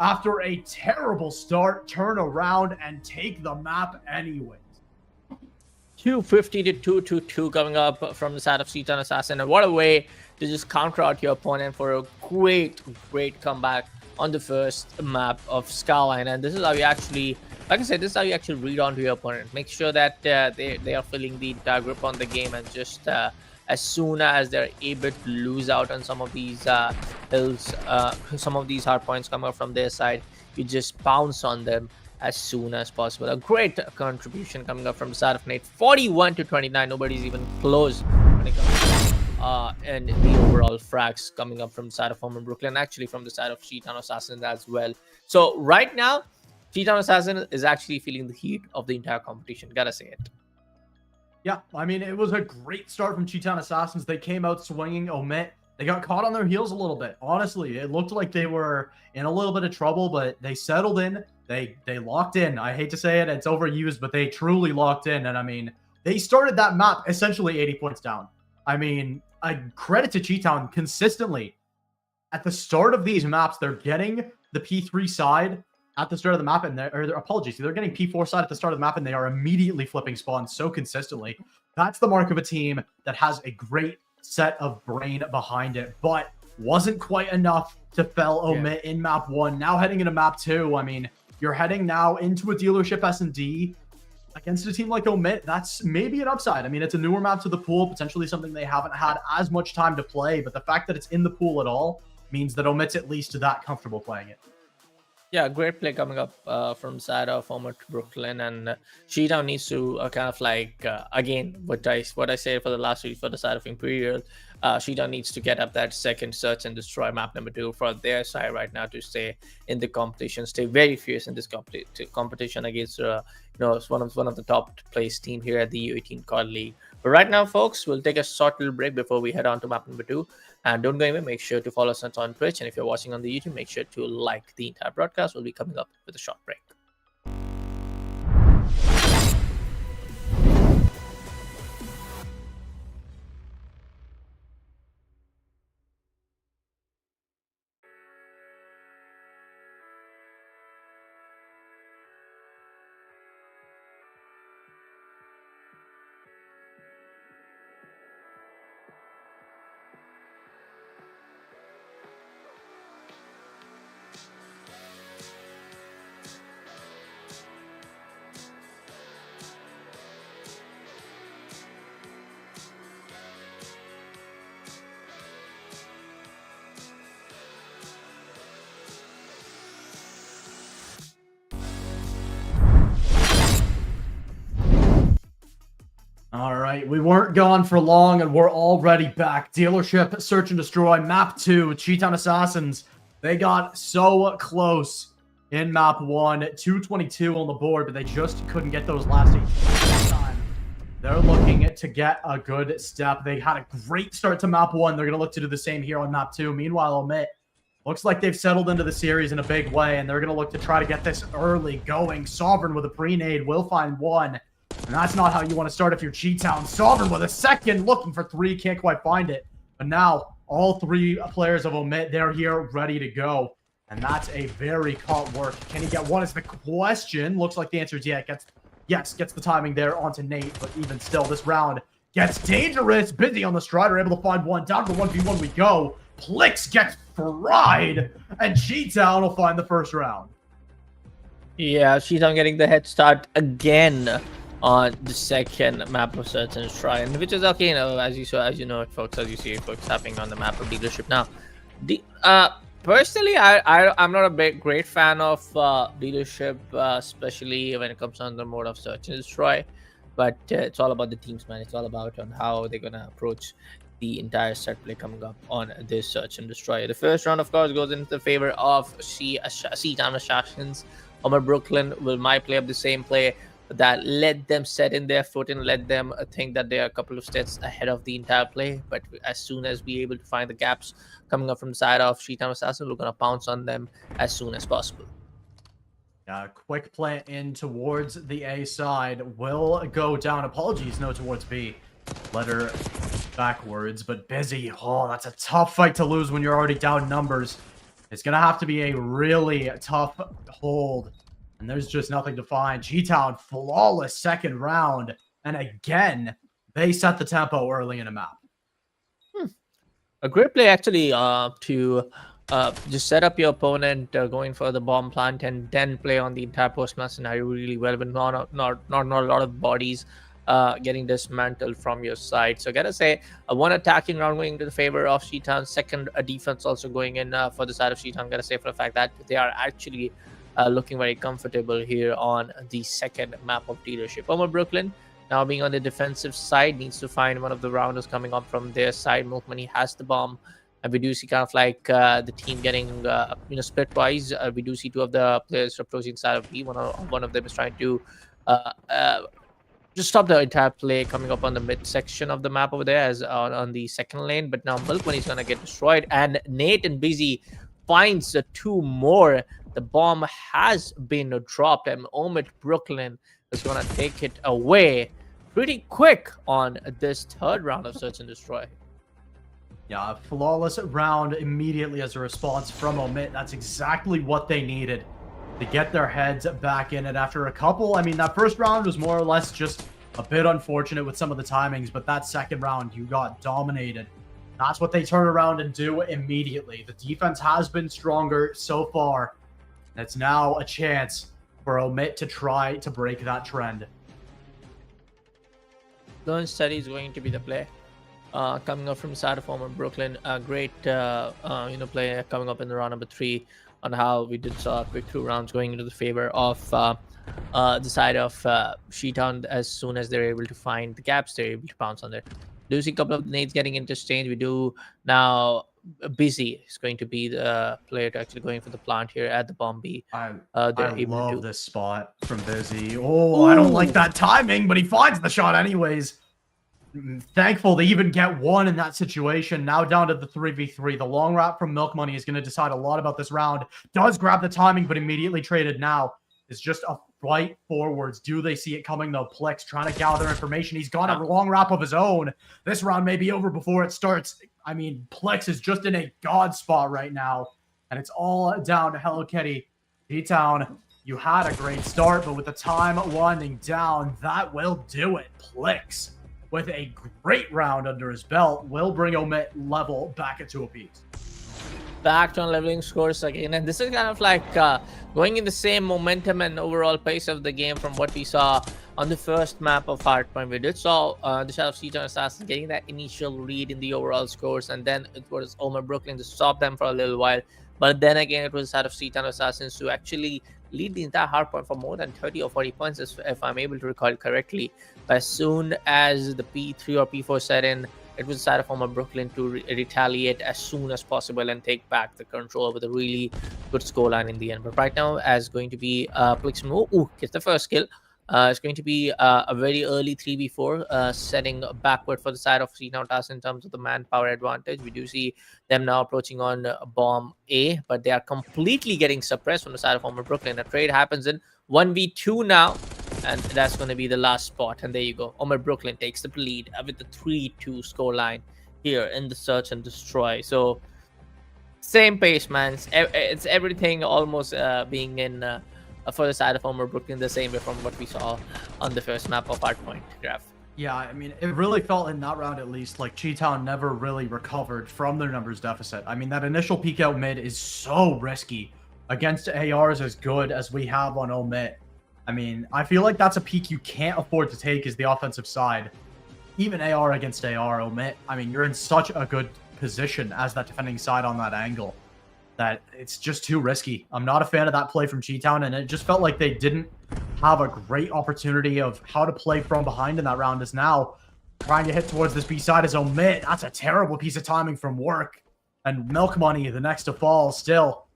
after a terrible start, turn around and take the map anyways. 250 to 222 coming up from the side of Town Assassin, and what a way to just counter out your opponent for a great comeback on the first map of Skyline. And this is how you actually, like I said, this is how you actually read onto your opponent. Make sure that they are feeling the entire grip on the game, and just as soon as they're able to lose out on some of these hills, some of these hard points coming up from their side, you just bounce on them as soon as possible. A great contribution coming up from the side of Nate. 41 to 29. Nobody's even close when it comes to and the overall frags coming up from the side of Homer Brooklyn, actually from the side of Town Assassins as well. So right now, Town Assassin is actually feeling the heat of the entire competition. Gotta say it. Yeah, I mean, it was a great start from Town Assassins. They came out swinging. Omit. They got caught on their heels a little bit. Honestly, it looked like they were in a little bit of trouble, but they settled in. They locked in. I hate to say it, it's overused, but they truly locked in. And I mean, they started that map essentially 80 points down. I mean, I credit to Cheetown consistently. At the start of these maps, they're getting the P3 side at the start of the map, and they're getting P4 side at the start of the map, and they are immediately flipping spawns so consistently. That's the mark of a team that has a great set of brain behind it, but wasn't quite enough to fell Omit in map 1. Now heading into map 2, I mean, you're heading now into a dealership S&D against a team like Omit. That's maybe an upside. I mean, it's a newer map to the pool, potentially something they haven't had as much time to play, but the fact that it's in the pool at all means that Omit's at least that comfortable playing it. Yeah, great play coming up from side of Homer Brooklyn, and Cheetown needs to kind of like again what I said for the last week for the side of Imperial. Cheetown needs to get up that second search and destroy map number 2 for their side right now to stay in the competition, stay very fierce in this competition against one of the top placed team here at the U18 COD League. But right now, folks, we'll take a short little break before we head on to map number 2. And don't go anywhere. Make sure to follow us on Twitch. And if you're watching on the YouTube, make sure to like the entire broadcast. We'll be coming up with a short break. All right, we weren't gone for long, and we're already back. Dealership, search and destroy, map 2, Cheetown Assassins. They got so close in map 1, 222 on the board, but they just couldn't get those last 8 time. They're looking to get a good step. They had a great start to map 1. They're going to look to do the same here on map 2. Meanwhile, Omit looks like they've settled into the series in a big way, and they're going to look to try to get this early going. Sovereign with a pre-nade will find 1. And that's not how you want to start if you're Cheetown. Sovereign with a second, looking for 3, can't quite find it. But now, all 3 players of Omit, they're here, ready to go. And that's a very caught work. Can he get 1 is the question. Looks like the answer is yes. Gets the timing there onto Nate, but even still, this round gets dangerous. Busy on the Strider, able to find 1. Down to 1v1 we go. Plix gets fried, and Cheetown will find the first round. Yeah, Cheetown getting the head start again on the second map of Search and Shrine, which is okay, as you know, folks, as you see folks happening on the map of Dealership now. Personally, I'm not a great fan of Dealership, especially when it comes on the mode of Search and Destroy. But it's all about the teams, man. It's all about on how they're gonna approach the entire set play coming up on this Search and Destroy. The first round, of course, goes into the favor of Town Assassins. Homer Brooklyn will play up the same play that let them set in their foot and let them think that they are a couple of steps ahead of the entire play. But as soon as we're able to find the gaps coming up from the side of Town Assassins, we're going to pounce on them as soon as possible. Quick plant in towards the A side will go down. Apologies, no, towards B. Letter backwards, but Busy. Oh, that's a tough fight to lose when you're already down numbers. It's going to have to be a really tough hold. And there's just nothing to find. Cheetown, flawless second round. And again, they set the tempo early in a map. A great play, actually, to just set up your opponent going for the bomb plant and then play on the entire post-match scenario really well, but not a lot of bodies getting dismantled from your side. So I gotta say, one attacking round going into the favor of Cheetown, second defense also going in for the side of Cheetown. Gotta say for the fact that they are actually looking very comfortable here on the second map of Dealership. Homer Brooklyn now being on the defensive side, needs to find one of the rounders coming up from their side. Milk Money has the bomb, and we do see kind of like the team getting split wise. We do see two of the players approaching side of B. One of them is trying to just stop the entire play coming up on the mid section of the map over there as on the second lane. But now Milk Money is gonna get destroyed, and Nate and Busy finds two more. The bomb has been dropped, and Omid Brooklyn is gonna take it away pretty quick on this third round of Search and Destroy. Yeah, a flawless round immediately as a response from Omit. That's exactly what they needed to get their heads back in it after a couple. I mean, that first round was more or less just a bit unfortunate with some of the timings, but that second round, you got dominated. That's what they turn around and do immediately. The defense has been stronger so far. It's now a chance for Omit to try to break that trend. Learn Study is going to be the play. Coming up from the side of former Brooklyn, a great play coming up in the round number 3 on how we did saw quick 2 rounds going into the favor of the side of Sheetown. As soon as they're able to find the gaps, they're able to pounce on there. Do see a couple of nades getting interchanged. We do now. Busy is going to be the player to actually going for the plant here at the bomb B. I love this spot from Busy. Oh, I don't like that timing, but he finds the shot anyways. Thankful to even get one in that situation. Now down to the 3v3. The long wrap from Milk Money is going to decide a lot about this round. Does grab the timing, but immediately traded now. It's just a flight forwards. Do they see it coming though? Plex trying to gather information. He's got a long wrap of his own. This round may be over before it starts. I mean, Plex is just in a god spot right now. And it's all down to Hello Kitty. D-Town, you had a great start, but with the time winding down, that will do it. Plex, with a great round under his belt, will bring Omit level back at 2 apiece. Back on leveling scores again, and this is kind of like going in the same momentum and overall pace of the game from what we saw on the first map of Hardpoint. We did saw the Shadow of Town Assassins getting that initial lead in the overall scores, and then it was Omid Brooklyn to stop them for a little while. But then again, it was Shadow of Town Assassins to actually lead the entire Hardpoint for more than 30 or 40 points, if I'm able to recall it correctly. But as soon as the P3 or P4 set in, it was the side of Omid Brooklyn to retaliate as soon as possible and take back the control with a really good scoreline in the end. But right now, as going to be Plixman, gets the first kill. It's going to be a very early 3v4 setting backward for the side of Town Assassins in terms of the manpower advantage. We do see them now approaching on bomb A, but they are completely getting suppressed from the side of Omid Brooklyn. A trade happens in 1v2 now, and that's going to be the last spot. And there you go. Omid Brooklyn takes the lead with the 3-2 scoreline here in the Search and Destroy. So same pace, man. It's everything almost being in for the side of Omid Brooklyn the same way from what we saw on the first map of Hardpoint. Graph. Yeah, I mean, it really felt in that round at least like Cheetown never really recovered from their numbers deficit. I mean, that initial peek out mid is so risky against ARs as good as we have on Omit. I mean, I feel like that's a peak you can't afford to take as the offensive side. Even AR against AR, Omit, I mean, you're in such a good position as that defending side on that angle that it's just too risky. I'm not a fan of that play from Cheetown, and it just felt like they didn't have a great opportunity of how to play from behind in that round. Is now trying to hit towards this B side as Omit. That's a terrible piece of timing from Work. And Milk Money, the next to fall still.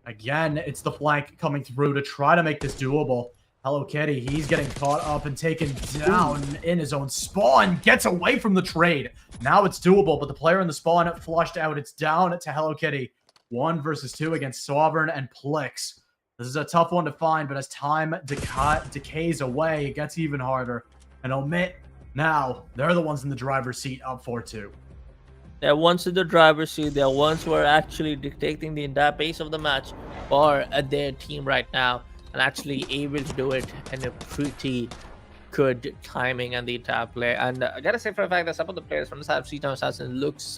Again, it's the flank coming through to try to make this doable. Hello Kitty, he's getting caught up and taken down in his own spawn. Gets away from the trade. Now it's doable, but the player in the spawn flushed out. It's down to Hello Kitty. 1 versus 2 against Sovereign and Plix. This is a tough one to find, but as time decays away, it gets even harder. And Omit, now, they're the ones in the driver's seat up 4-2. They're ones in the driver's seat. They're ones who are actually dictating the entire pace of the match for their team right now, and actually able to do it in a pretty good timing and the entire play. And I gotta say for a fact that some of the players from the side of Town Assassins looks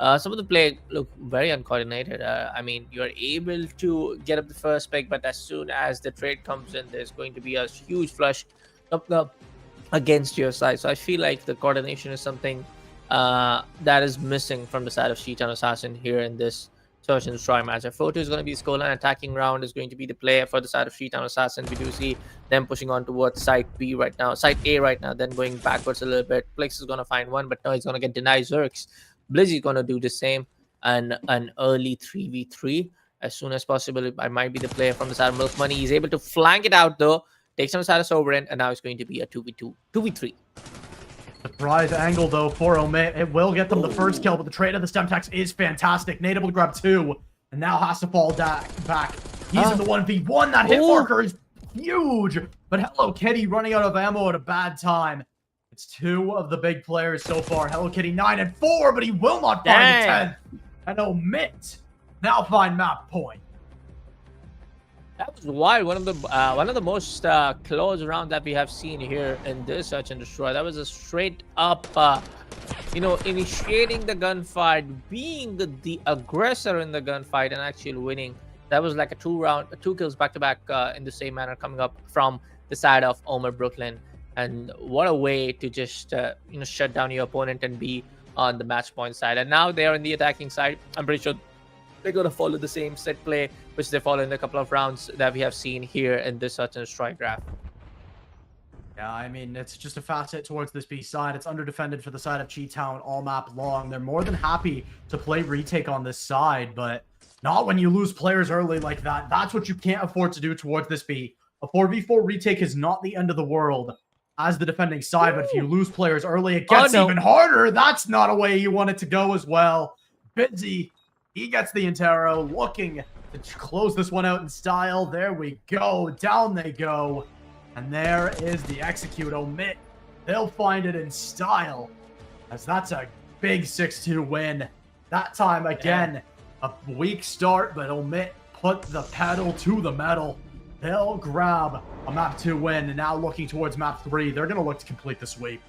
some of the play look very uncoordinated. I mean, you're able to get up the first pick, but as soon as the trade comes in, there's going to be a huge flush up against your side. So I feel like the coordination is something that is missing from the side of Town Assassin here in this search and destroy matchup. 4-2 is going to be the scoreline. Attacking round is going to be the play for the side of Town Assassins. We do see them pushing on towards side B right now, side A right now, then going backwards a little bit. Plex is going to find one, but no, he's going to get denied Zerks. Blizzy is going to do the same, and an early 3v3 as soon as possible. It might be the player from the side of Milk Money. He's able to flank it out though, takes some status over in, and now it's going to be a 2v3. Surprise angle, though, for Omit. It will get them the first kill, but the trade of the Stemtex is fantastic. Nate able to grab 2, and now has to fall back. He's in the 1v1. That hit marker is huge, but Hello Kitty running out of ammo at a bad time. It's 2 of the big players so far. Hello Kitty 9 and 4, but he will not find the 10th. And Omit now find map point. That was wild. One of the most close rounds that we have seen here in this search and destroy. That was a straight up, initiating the gunfight, being the aggressor in the gunfight, and actually winning. That was like a 2 kills back to back in the same manner coming up from the side of Omer Brooklyn. And what a way to just shut down your opponent and be on the match point side. And now they are in the attacking side. I'm pretty sure they're going to follow the same set play which they follow in a couple of rounds that we have seen here in this search and destroy graph. Yeah, I mean, it's just a fast hit towards this B side. It's under-defended for the side of Town all map long. They're more than happy to play retake on this side, but not when you lose players early like that. That's what you can't afford to do towards this B. A 4v4 retake is not the end of the world as the defending side, but if you lose players early, it gets even harder. That's not a way you want it to go as well. Bidzy, he gets the Intero, looking to close this one out in style. There we go. Down they go. And there is the execute. Omit. They'll find it in style, as that's a big 6-2 win. That time, again, a weak start, but Omit put the pedal to the metal. They'll grab a map 2 win, and now looking towards map 3, they're going to look to complete the sweep.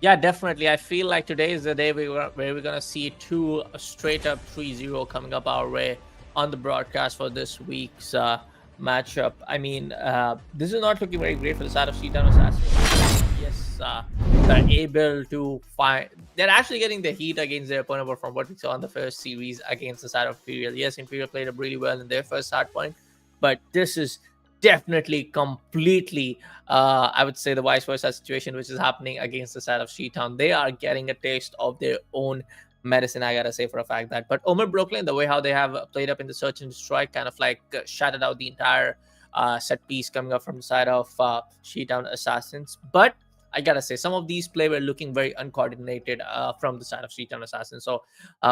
Yeah, definitely. I feel like today is the day where we're going to see 2 straight up 3-0 coming up our way on the broadcast for this week's matchup. I mean, this is not looking very great for the side of Town Assassins. Yes, they're able to find... They're actually getting the heat against their opponent from what we saw in the first series against the side of Imperial. Yes, Imperial played up really well in their first hard point, but this is definitely completely, I would say, the vice versa situation which is happening against the side of Town. They are getting a taste of their own medicine, I gotta say for a fact that. But Omer Brooklyn, the way how they have played up in the search and destroy, kind of like shutted out the entire set piece coming up from the side of Town Assassins. But I gotta say, some of these play were looking very uncoordinated from the side of Town Assassins. So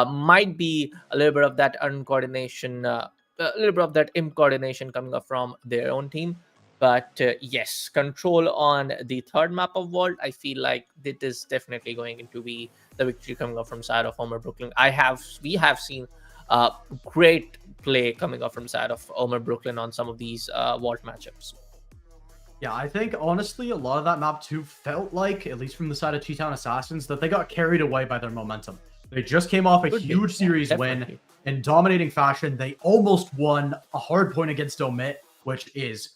might be a little bit of that uncoordination, a little bit of that incoordination coming up from their own team. But yes, control on the third map of Vault. I feel like it is definitely going to be the victory coming up from side of Omer Brooklyn. We have seen great play coming up from side of Omer Brooklyn on some of these Vault matchups. Yeah, I think honestly a lot of that map 2 felt like, at least from the side of Town Assassins, that they got carried away by their momentum. They just came off a huge series win in dominating fashion. They almost won a hard point against Omit, which is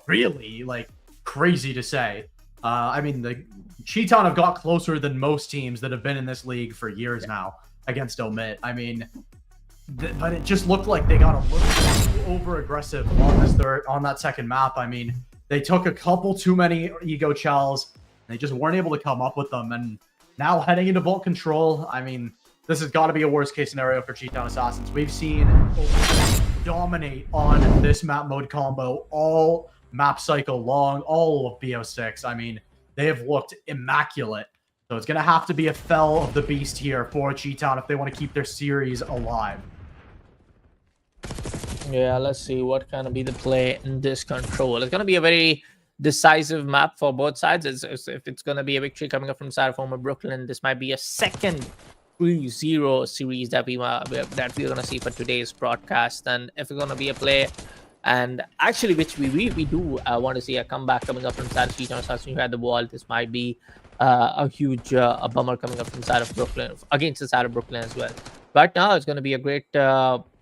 really like crazy to say. I mean, the Town have got closer than most teams that have been in this league for years now against Omit. I mean, but it just looked like they got a little over aggressive on that second map. I mean, they took a couple too many ego challs. They just weren't able to come up with them. And now heading into Vault control, I mean, this has got to be a worst case scenario for Town Assassins. We've seen dominate on this map mode combo all map cycle long, all of BO6. I mean, they have looked immaculate. So it's going to have to be a fell of the beast here for Town if they want to keep their series alive. Yeah, let's see what kind of be the play in this control. It's going to be a very decisive map for both sides. If it's going to be a victory coming up from side of Omer Brooklyn, this might be a second 3-0 series that we're going to see for today's broadcast. And if it's going to be a play, and actually which we do want to see a comeback coming up from side of Town Assassins, you had the wall. This might be a huge a bummer coming up from side of Brooklyn against the side of Brooklyn as well. Right now it's going to be a great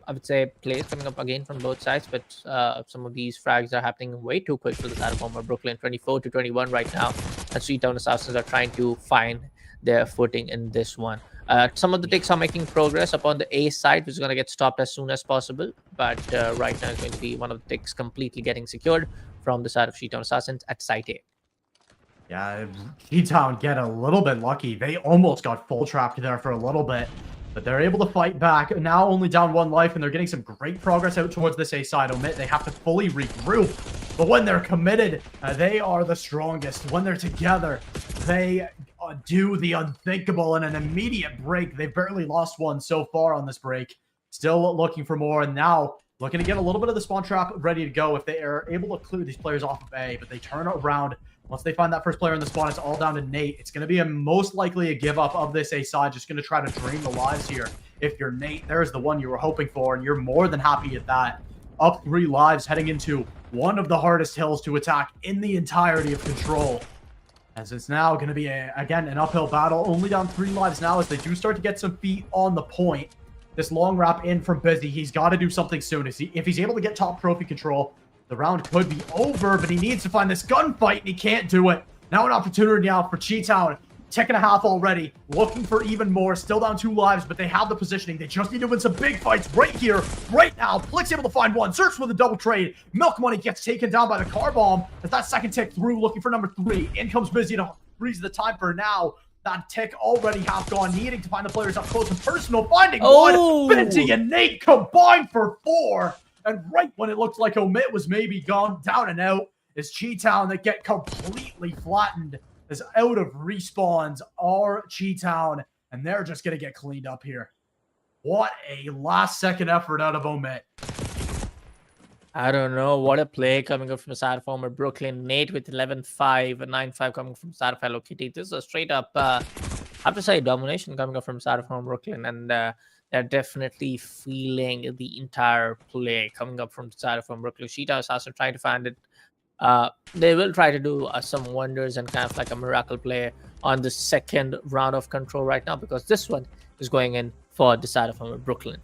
I would say plays coming up again from both sides, but some of these frags are happening way too quick for the side of Omer Brooklyn. 24-21 right now, and Town Assassins are trying to find their footing in this one. Some of the ticks are making progress upon the A side, which is going to get stopped as soon as possible. But right now, it's going to be one of the ticks completely getting secured from the side of Town Assassins at site A. Yeah, T-Town get a little bit lucky. They almost got full trapped there for a little bit, but they're able to fight back. Now only down 1 life, and they're getting some great progress out towards this A side. Omit, they have to fully regroup, but when they're committed, they are the strongest. When they're together, they do the unthinkable in an immediate break. They've barely lost one so far on this break. Still looking for more, and now looking to get a little bit of the spawn trap ready to go if they are able to clear these players off of A, but they turn around. Once they find that first player in the spawn, it's all down to Nate. It's going to be most likely a give up of this A side, just going to try to drain the lives here. If you're Nate, there's the one you were hoping for, and you're more than happy at that. Up 3 lives, heading into one of the hardest hills to attack in the entirety of Control. As it's now going to be, again, an uphill battle. Only down 3 lives now as they do start to get some feet on the point. This long wrap in from Busy. He's got to do something soon. If he's able to get top trophy control, the round could be over, but he needs to find this gunfight, and he can't do it. Now an opportunity now for Town. Tick and a half already, looking for even more. Still down 2 lives, but they have the positioning. They just need to win some big fights right here, right now. Plick's able to find one. Search for the double trade. Milk Money gets taken down by the car bomb. As that second tick through, looking for number 3. In comes Busy to freeze the time for now. That tick already half gone, needing to find the players up close and personal. Finding one. Busy and Nate combined for 4. And right when it looked like Omit was maybe gone down and out, is Town that get completely flattened. As out of respawns are Town, and they're just going to get cleaned up here. What a last-second effort out of Omit. I don't know. What a play coming up from the side of former Brooklyn. Nate with 11-5, 9-5 coming from the side of Hello Kitty. This is a straight-up, I have to say, domination coming up from the side of former Brooklyn. And they're definitely feeling the entire play coming up from the side of Brooklyn. Town Assassins trying to find it. They will try to do some wonders and kind of like a miracle play on the second round of Control right now, because this one is going in for the side of Brooklyn.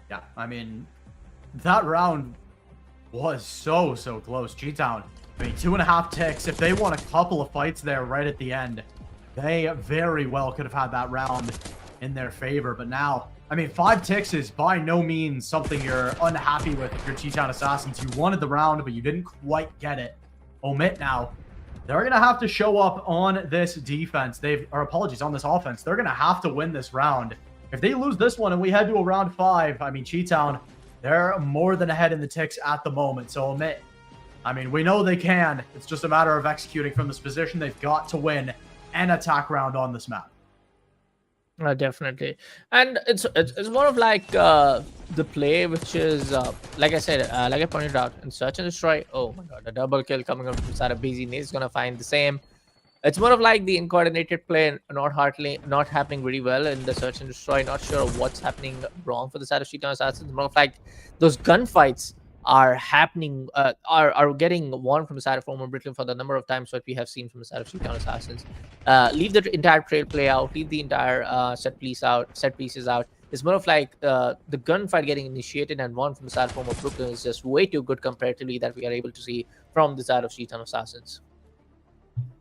Yeah, I mean, that round was so close. Town, I mean, 2.5 ticks. If they won a couple of fights there right at the end, they very well could have had that round in their favor. But now, I mean, 5 ticks is by no means something you're unhappy with if you're Town Assassins. You wanted the round, but you didn't quite get it. Omit now. They're going to have to show up on this defense. On this offense. They're going to have to win this round. If they lose this one and we head to a round 5, I mean, Town, they're more than ahead in the ticks at the moment. So Omit, I mean, we know they can. It's just a matter of executing from this position. They've got to win an attack round on this map. Definitely. And it's more of like the play, which is like I said, like I pointed out, in Search and Destroy. Oh my god, a double kill coming up from side of Busy. Nate's gonna find the same. It's more of like the uncoordinated play, not happening really well in the Search and Destroy. Not sure what's happening wrong for the side of Town Assassins. More of like those gunfights are happening, are getting won from the side of former Brooklyn for the number of times what we have seen from the side of Town Assassins. Leave the entire trail play out, leave the entire set pieces out. It's more of like the gunfight getting initiated and won from the side of former Brooklyn is just way too good comparatively that we are able to see from the side of Town Assassins.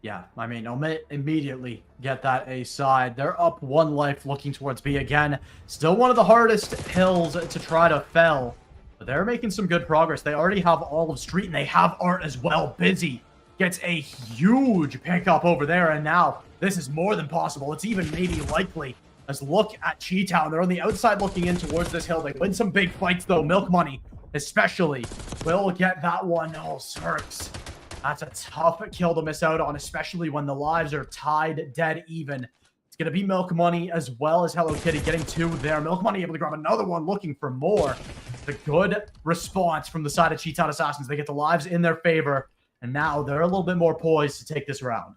Yeah, I mean, Omit immediately get that A side. They're up 1 life looking towards B again. Still one of the hardest hills to try to fell. But they're making some good progress. They already have all of Street, and they have Art as well. Busy gets a huge pickup over there, and now this is more than possible. It's even maybe likely. As look at Town. They're on the outside looking in towards this hill. They win some big fights, though. Milk Money, especially, will get that one. Oh, Smirks. That's a tough kill to miss out on, especially when the lives are tied dead even. It's going to be Milk Money as well as Hello Kitty getting 2 there. Milk Money able to grab another one, looking for more. The good response from the side of Town Assassins. They get the lives in their favor, and now they're a little bit more poised to take this round.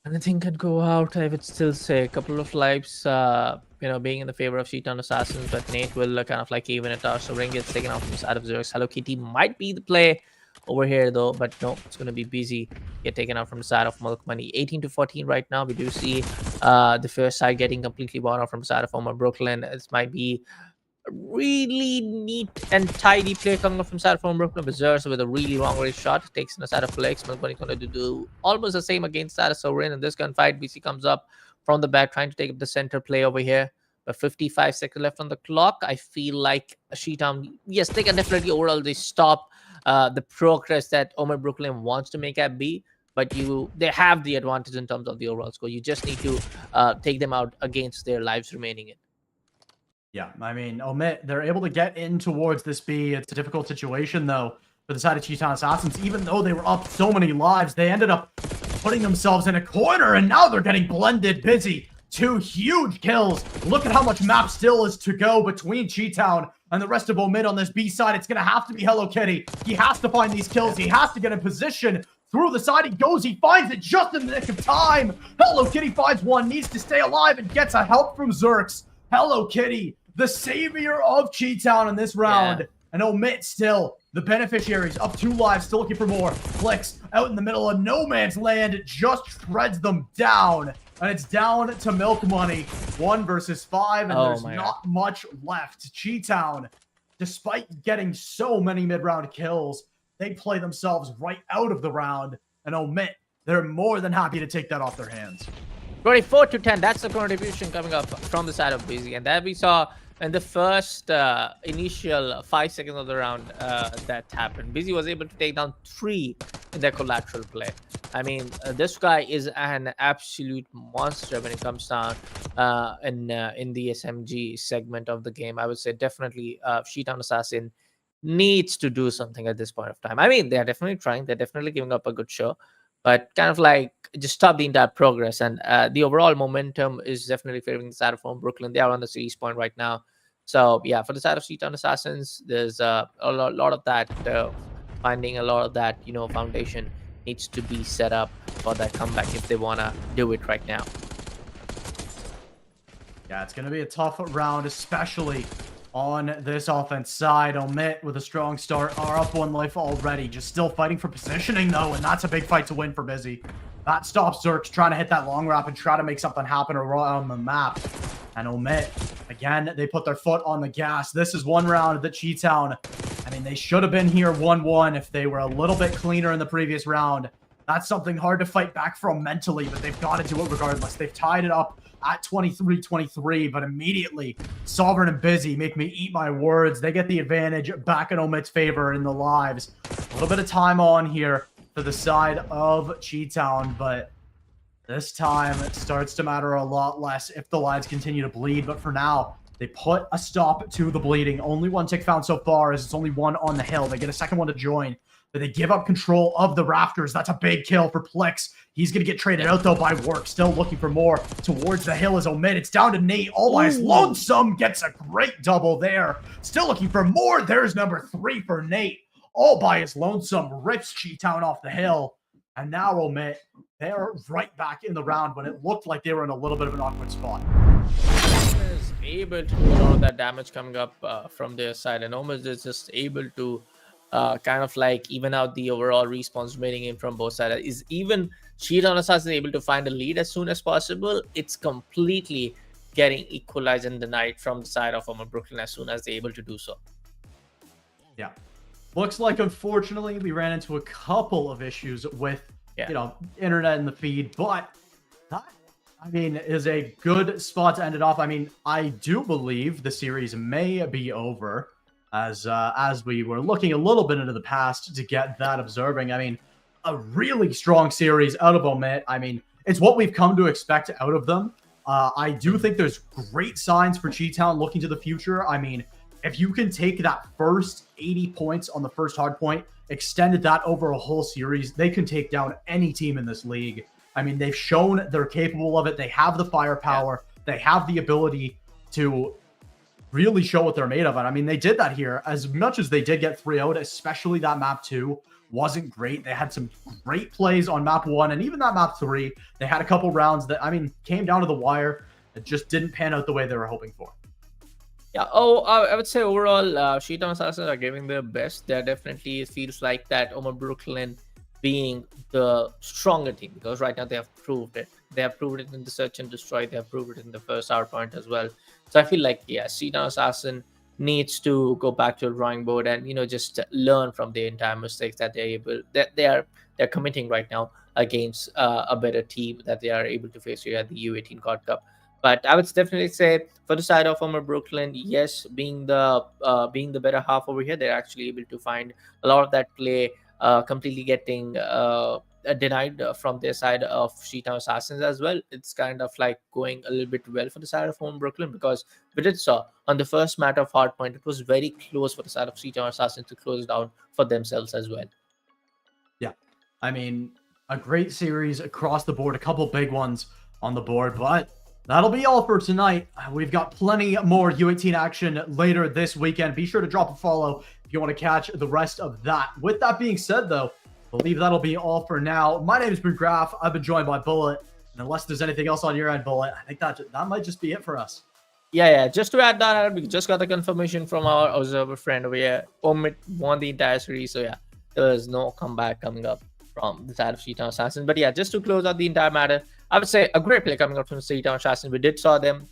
Anything can go out. I would still say a couple of lives, being in the favor of Town Assassins, but Nate will kind of like even it out. So Ring gets taken off from the side of Zerx. Hello Kitty might be the play over here though, but no, it's going to be Busy get taken out from the side of Milk Money. 18-14 right now. We do see the first side getting completely bought off from the side of former Brooklyn. This might be really neat and tidy play coming up from side of former Brooklyn. Berserker with a really long range shot takes in the side of Flex. Milk Money going to do almost the same against side of Sovereign in this gunfight. BC comes up from the back, trying to take up the center play over here. But 55 seconds left on the clock. I feel like Sheetown, yes, they can definitely overall they stop the progress that Omer Brooklyn wants to make at B. But they have the advantage in terms of the overall score. You just need to take them out against their lives remaining in. Yeah, I mean, Omit, they're able to get in towards this B. It's a difficult situation, though, for the side of Town Assassins. Even though they were up so many lives, they ended up putting themselves in a corner, and now they're getting blended busy. 2 huge kills. Look at how much map still is to go between Town and the rest of Omid on this B side. It's going to have to be Hello Kitty. He has to find these kills. He has to get in position. Through the side he goes. He finds it just in the nick of time. Hello Kitty finds one, needs to stay alive, and gets a help from Zerx. Hello Kitty, the savior of Town in this round. Yeah. And Omit still the beneficiaries, up 2 lives, still looking for more. Flicks out in the middle of no man's land. It just shreds them down. And it's down to Milk Money. 1 versus 5, and there's not much left. Town, despite getting so many mid-round kills, they play themselves right out of the round. And Omit, they're more than happy to take that off their hands. 24-10, that's the contribution coming up from the side of Busy. And that we saw in the first initial 5 seconds of the round that happened. Busy was able to take down 3 in their collateral play. I mean, this guy is an absolute monster when it comes down in the SMG segment of the game. I would say definitely Town Assassin needs to do something at this point of time. I mean, they're definitely trying. They're definitely giving up a good show. But kind of like just stop the entire progress. And the overall momentum is definitely favoring the side of home Brooklyn. They are on the series point right now. So, yeah, for the side of Town Assassins, there's a lot of that, finding a lot of that, foundation needs to be set up for that comeback if they want to do it right now. Yeah, it's going to be a tough round, especially on this offense side. Omit with a strong start are up 1 life already. Just still fighting for positioning, though, and that's a big fight to win for Busy. That stops Zerx trying to hit that long wrap and try to make something happen around the map. And Omit, again, they put their foot on the gas. This is 1 round that Town, I mean, they should have been here 1-1 if they were a little bit cleaner in the previous round. That's something hard to fight back from mentally, but they've got to do it regardless. They've tied it up at 23-23, but immediately Sovereign and Busy make me eat my words. They get the advantage back in Omit's favor in the lives. A little bit of time on here for the side of Town, but this time it starts to matter a lot less if the lives continue to bleed. But for now, they put a stop to the bleeding. Only 1 tick found so far, as it's only 1 on the hill. They get a second one to join, but they give up control of the rafters. That's a big kill for Plix. He's going to get traded out, though, by Work. Still looking for more towards the hill is Omid. It's down to Nate. All by his lonesome. Gets a great double there. Still looking for more. There's number 3 for Nate. All by his lonesome. Rips Town off the hill. And now Omid, they're right back in the round when it looked like they were in a little bit of an awkward spot. Is able to do all of that damage coming up from their side. And Omid is just able to kind of like even out the overall response remaining in from both sides. Is even Town Assassin able to find a lead as soon as possible? It's completely getting equalized in the night from the side of Omer Brooklyn as soon as they're able to do so. Yeah. Looks like, unfortunately, we ran into a couple of issues with, internet in the feed, but that, I mean, is a good spot to end it off. I mean, I do believe the series may be over as we were looking a little bit into the past to get that observing. I mean, a really strong series out of Omit. I mean, it's what we've come to expect out of them. I do think there's great signs for Town looking to the future. I mean, if you can take that first 80 points on the first hard point, extended that over a whole series, they can take down any team in this league. I mean, they've shown they're capable of it. They have the firepower. Yeah. They have the ability to really show what they're made of. And I mean, they did that here. As much as they did get 3 out, especially that map 2 wasn't great. They had some great plays on map 1 and even that map 3. They had a couple rounds that, I mean, came down to the wire. It just didn't pan out the way they were hoping for. Yeah, I would say overall, Town Assassins are giving their best. There definitely feels like that Omer Brooklyn being the stronger team, because right now they have proved it. They have proved it in the Search and Destroy. They have proved it in the first hour point as well. So I feel like, yes, Town Assassin needs to go back to the drawing board and, just learn from the entire mistakes that they're committing right now. against a better team that they are able to face here at the U18 COD Cup. But I would definitely say for the side of former Brooklyn, yes, being the better half over here, they're actually able to find a lot of that play, completely getting denied from their side of Town Assassins as well. It's kind of like going a little bit well for the side of home Brooklyn, because we did saw on the first matter of Hardpoint, it was very close for the side of Town Assassins to close down for themselves as well. Yeah, I mean, a great series across the board, a couple big ones on the board, but that'll be all for tonight. We've got plenty more U18 action later this weekend. Be sure to drop a follow if you want to catch the rest of that. With that being said, though, I believe that'll be all for now. My name is Ben Graff. I've been joined by Bullet. And unless there's anything else on your end, Bullet, I think that might just be it for us. Yeah. Just to add that, we just got the confirmation from our observer friend over here. Omid won the entire series, so yeah, there's no comeback coming up from the side of Town Assassins. But yeah, just to close out the entire matter, I would say a great play coming out from Town Assassins. We did saw them,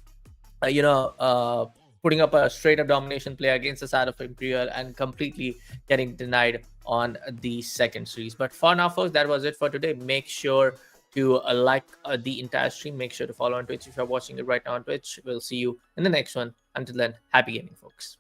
putting up a straight up domination play against the side of Imperial and completely getting denied on the second series. But for now, folks, that was it for today. Make sure to like the entire stream. Make sure to follow on Twitch if you're watching it right now on Twitch. We'll see you in the next one. Until then, happy gaming, folks.